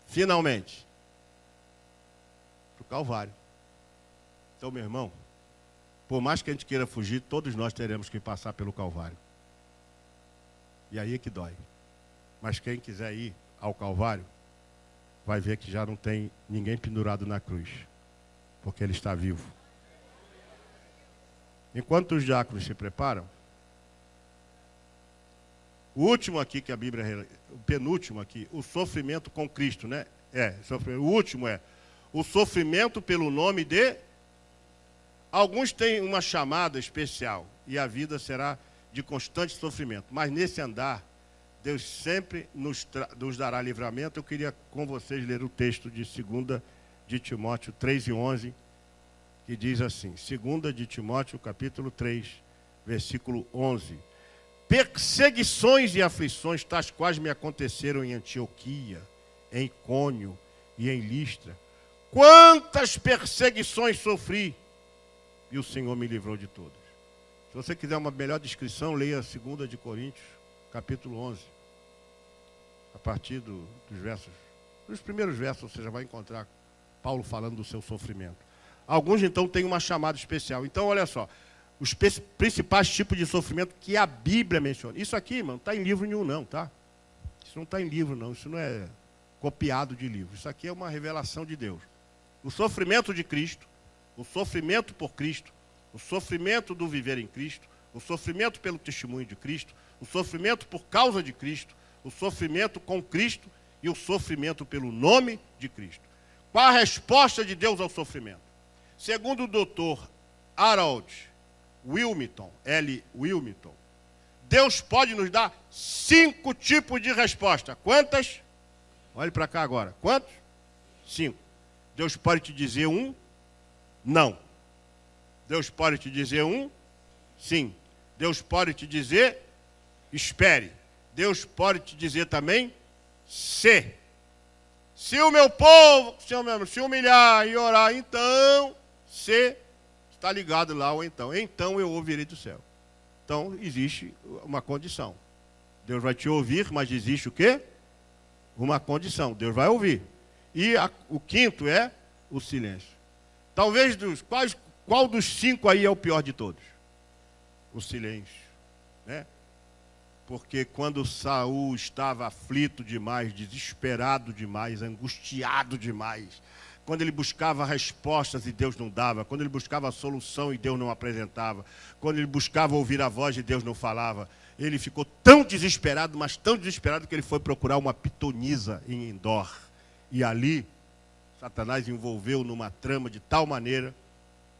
Finalmente. Para o Calvário. Então, meu irmão, por mais que a gente queira fugir, todos nós teremos que passar pelo Calvário. E aí é que dói. Mas quem quiser ir ao Calvário, vai ver que já não tem ninguém pendurado na cruz. Porque ele está vivo. Enquanto os diáconos se preparam, o último aqui que a Bíblia, o penúltimo aqui, o sofrimento com Cristo, né? O último é o sofrimento pelo nome de... Alguns têm uma chamada especial e a vida será de constante sofrimento. Mas nesse andar, Deus sempre nos dará livramento. Eu queria com vocês ler o texto de 2 de Timóteo 3:11, que diz assim, 2 de Timóteo, capítulo 3, versículo 11. Perseguições e aflições, tais quais me aconteceram em Antioquia, em Icônio e em Listra. Quantas perseguições sofri, e o Senhor me livrou de todas. Se você quiser uma melhor descrição, leia 2 de Coríntios, capítulo 11. A partir dos primeiros versos, você já vai encontrar Paulo falando do seu sofrimento. Alguns, então, têm uma chamada especial. Então, olha só, os principais tipos de sofrimento que a Bíblia menciona. Isso aqui, irmão, não está em livro nenhum, não, tá? Isso não está em livro, não. Isso não é copiado de livro. Isso aqui é uma revelação de Deus. O sofrimento de Cristo, o sofrimento por Cristo, o sofrimento do viver em Cristo, o sofrimento pelo testemunho de Cristo, o sofrimento por causa de Cristo, o sofrimento com Cristo e o sofrimento pelo nome de Cristo. Qual a resposta de Deus ao sofrimento? Segundo o doutor Harold Wilmington, L. Wilmington. Deus pode nos dar 5 tipos de resposta. Quantas? Olhe para cá agora. Quantos? 5. Deus pode te dizer um? Não. Deus pode te dizer um? Sim. Deus pode te dizer? Espere. Deus pode te dizer também? Se. Se o meu povo se humilhar e orar, então, se está ligado lá ou então. Então eu ouvirei do céu. Então, existe uma condição. Deus vai te ouvir, mas existe o quê? Uma condição. Deus vai ouvir. E o quinto é o silêncio. Talvez qual dos 5 aí é o pior de todos? O silêncio. Né? Porque quando Saul estava aflito demais, desesperado demais, angustiado demais, quando ele buscava respostas e Deus não dava, quando ele buscava a solução e Deus não apresentava, quando ele buscava ouvir a voz e Deus não falava, ele ficou tão desesperado, mas tão desesperado que ele foi procurar uma pitonisa em Endor. E ali, Satanás envolveu numa trama de tal maneira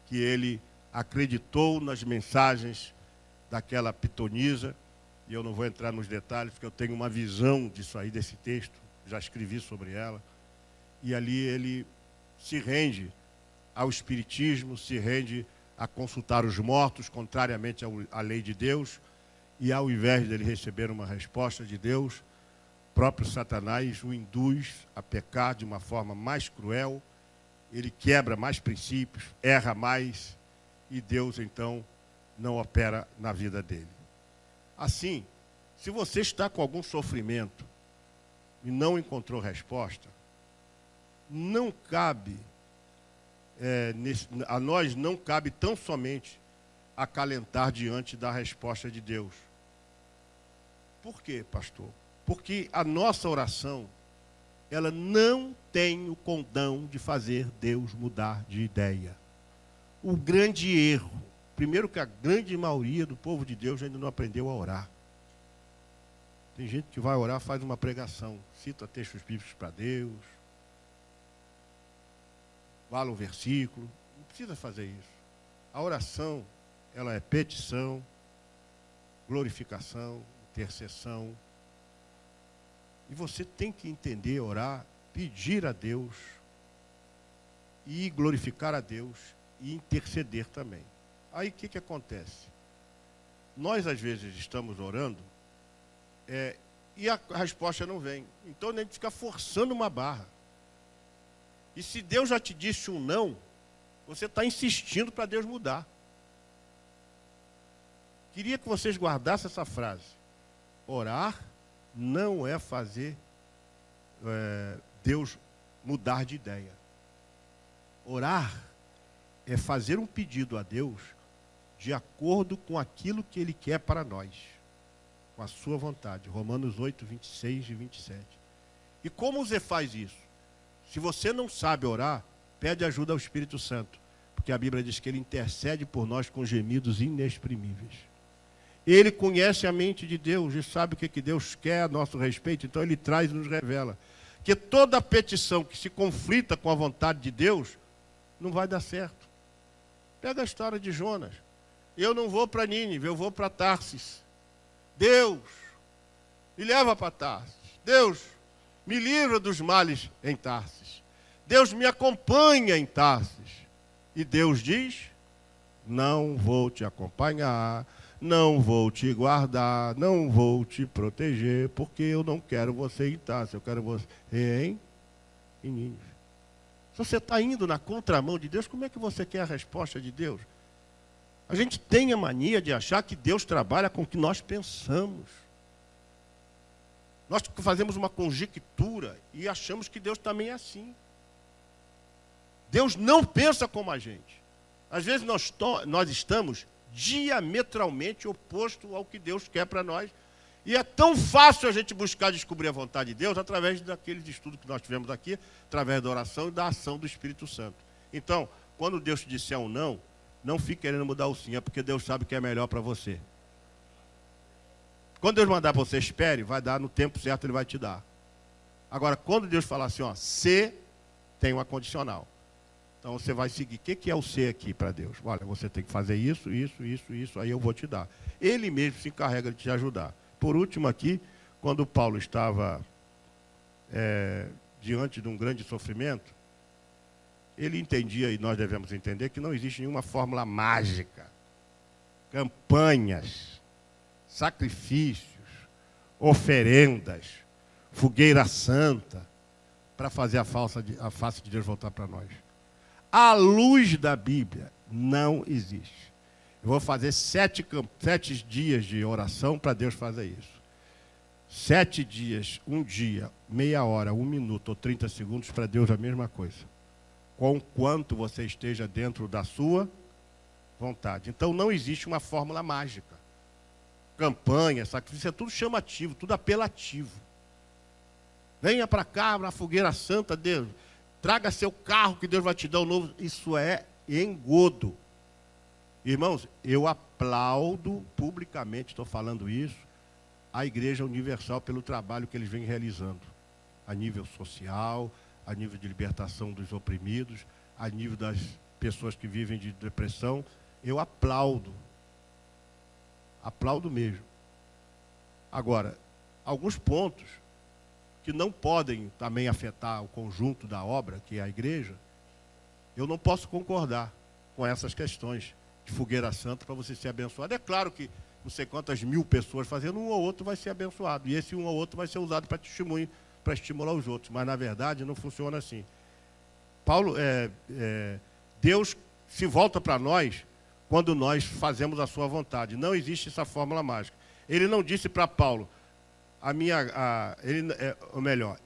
que ele acreditou nas mensagens daquela pitonisa. E eu não vou entrar nos detalhes, porque eu tenho uma visão disso aí, desse texto, já escrevi sobre ela. E ali ele se rende ao espiritismo, se rende a consultar os mortos, contrariamente à lei de Deus, e ao invés dele receber uma resposta de Deus, o próprio Satanás o induz a pecar de uma forma mais cruel, ele quebra mais princípios, erra mais, e Deus então não opera na vida dele. Assim, se você está com algum sofrimento e não encontrou resposta, não cabe, a nós não cabe tão somente acalentar diante da resposta de Deus. Por quê, pastor? Porque a nossa oração, ela não tem o condão de fazer Deus mudar de ideia. O grande erro, primeiro que a grande maioria do povo de Deus ainda não aprendeu a orar. Tem gente que vai orar, faz uma pregação, cita textos bíblicos para Deus, fala um versículo, não precisa fazer isso. A oração, ela é petição, glorificação, intercessão. E você tem que entender, orar, pedir a Deus, e glorificar a Deus, e interceder também. Aí o que acontece? Nós às vezes estamos orando, e a resposta não vem. Então a gente fica forçando uma barra. E se Deus já te disse um não, você está insistindo para Deus mudar. Queria que vocês guardassem essa frase. Orar não é fazer Deus mudar de ideia. Orar é fazer um pedido a Deus de acordo com aquilo que Ele quer para nós, com a sua vontade. Romanos 8, 26 e 27. E como você faz isso? Se você não sabe orar, pede ajuda ao Espírito Santo, porque a Bíblia diz que Ele intercede por nós com gemidos inexprimíveis. Ele conhece a mente de Deus e sabe o que Deus quer a nosso respeito, então Ele traz e nos revela. Que toda petição que se conflita com a vontade de Deus, não vai dar certo. Pega a história de Jonas. Eu não vou para Nínive, eu vou para Tarsis. Deus, me leva para Tarsis. Deus, me livra dos males em Tarsis. Deus me acompanha em Tarsis. E Deus diz, não vou te acompanhar, não vou te guardar, não vou te proteger, porque eu não quero você em Tarsis, eu quero você em Nínive. Se você está indo na contramão de Deus, como é que você quer a resposta de Deus? A gente tem a mania de achar que Deus trabalha com o que nós pensamos. Nós fazemos uma conjectura e achamos que Deus também é assim. Deus não pensa como a gente. Às vezes nós estamos diametralmente oposto ao que Deus quer para nós. E é tão fácil a gente buscar descobrir a vontade de Deus através daqueles estudos que nós tivemos aqui, através da oração e da ação do Espírito Santo. Então, quando Deus te disser um não, não fique querendo mudar o sim, é porque Deus sabe o que é melhor para você. Quando Deus mandar para você, espere, vai dar no tempo certo, Ele vai te dar. Agora, quando Deus falar assim, ó, se, tem uma condicional. Então você vai seguir. O que é o ser aqui para Deus? Olha, você tem que fazer isso, isso, isso, isso, aí eu vou te dar. Ele mesmo se encarrega de te ajudar. Por último aqui, quando Paulo estava diante de um grande sofrimento, ele entendia, e nós devemos entender, que não existe nenhuma fórmula mágica. Campanhas, sacrifícios, oferendas, fogueira santa, para fazer a face de Deus voltar para nós. À luz da Bíblia, não existe. Eu vou fazer 7 dias de oração para Deus fazer isso. 7 dias, 1 dia, meia hora, 1 minuto ou 30 segundos para Deus a mesma coisa. Conquanto você esteja dentro da sua vontade. Então não existe uma fórmula mágica. Campanha, sacrifício, é tudo chamativo, tudo apelativo. Venha para cá, na fogueira santa, Deus. Traga seu carro que Deus vai te dar um novo. Isso é engodo. Irmãos, eu aplaudo publicamente, estou falando isso, a Igreja Universal pelo trabalho que eles vêm realizando. A nível social, a nível de libertação dos oprimidos, a nível das pessoas que vivem de depressão. Eu aplaudo. Aplaudo mesmo. Agora, alguns pontos que não podem também afetar o conjunto da obra, que é a igreja, eu não posso concordar com essas questões de fogueira santa para você ser abençoado. É claro que não sei quantas mil pessoas fazendo, um ou outro vai ser abençoado. E esse um ou outro vai ser usado para testemunho, para estimular os outros. Mas, na verdade, não funciona assim. Deus se volta para nós quando nós fazemos a sua vontade. Não existe essa fórmula mágica. Ele não disse para Paulo,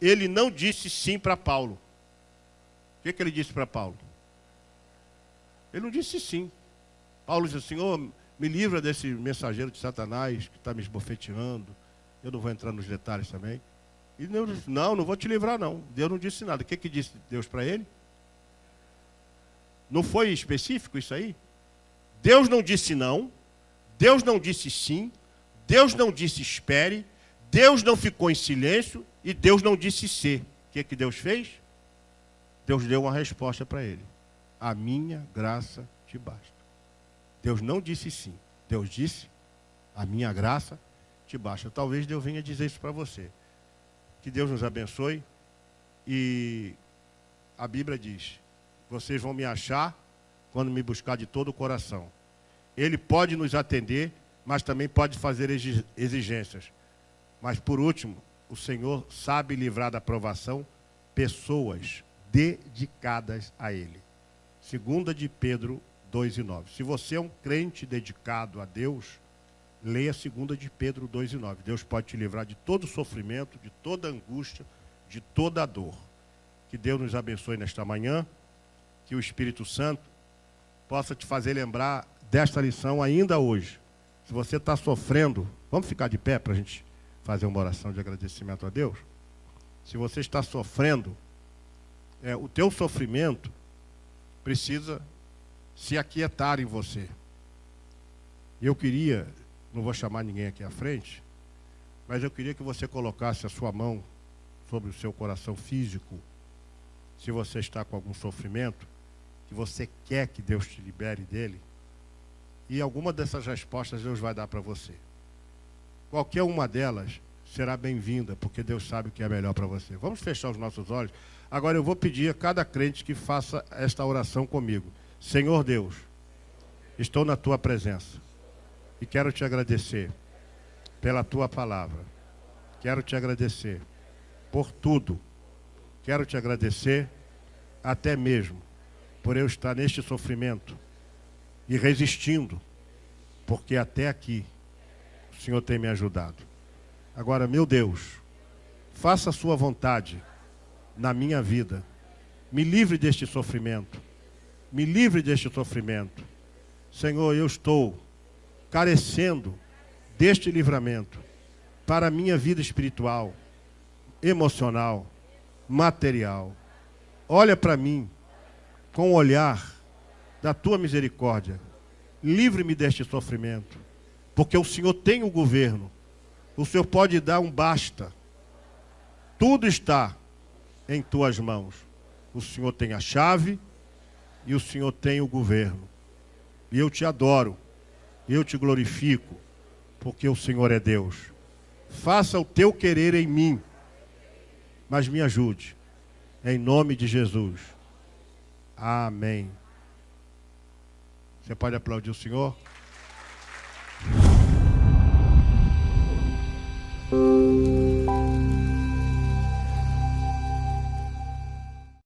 ele não disse sim para Paulo. O que ele disse para Paulo? Ele não disse sim. Paulo disse, Senhor, me livra desse mensageiro de Satanás que está me esbofeteando. Eu não vou entrar nos detalhes também. E Deus disse, não vou te livrar não. Deus não disse nada. O que disse Deus para ele? Não foi específico isso aí? Deus não disse não. Deus não disse sim. Deus não disse espere. Deus não ficou em silêncio. E Deus não disse ser. O que Deus fez? Deus deu uma resposta para ele. A minha graça te basta. Deus não disse sim. Deus disse, a minha graça te basta. Talvez Deus venha dizer isso para você. Que Deus nos abençoe. E a Bíblia diz, vocês vão me achar quando me buscar de todo o coração. Ele pode nos atender, mas também pode fazer exigências. Mas, por último, o Senhor sabe livrar da provação pessoas dedicadas a Ele. 2 de Pedro 2:9. Se você é um crente dedicado a Deus, leia 2 de Pedro 2:9. Deus pode te livrar de todo sofrimento, de toda angústia, de toda dor. Que Deus nos abençoe nesta manhã, que o Espírito Santo possa te fazer lembrar desta lição ainda hoje. Se você está sofrendo, vamos ficar de pé para a gente fazer uma oração de agradecimento a Deus? Se você está sofrendo, o teu sofrimento precisa se aquietar em você. Eu queria, não vou chamar ninguém aqui à frente, mas eu queria que você colocasse a sua mão sobre o seu coração físico, se você está com algum sofrimento, que você quer que Deus te libere dele, e alguma dessas respostas Deus vai dar para você. Qualquer uma delas será bem-vinda, porque Deus sabe o que é melhor para você. Vamos fechar os nossos olhos. Agora eu vou pedir a cada crente que faça esta oração comigo. Senhor Deus, estou na tua presença e quero te agradecer pela tua palavra. Quero te agradecer por tudo. Quero te agradecer até mesmo por eu estar neste sofrimento e resistindo, porque até aqui o Senhor tem me ajudado. Agora, meu Deus, faça a sua vontade na minha vida. Me livre deste sofrimento. Me livre deste sofrimento. Senhor, eu estou carecendo deste livramento para a minha vida espiritual, emocional, material. Olha para mim com o olhar da tua misericórdia. Livre-me deste sofrimento, porque o Senhor tem o governo. O Senhor pode dar um basta. Tudo está em tuas mãos. O Senhor tem a chave e o Senhor tem o governo. E eu te adoro, eu te glorifico, porque o Senhor é Deus. Faça o teu querer em mim, mas me ajude. Em nome de Jesus. Amém. Você pode aplaudir o Senhor?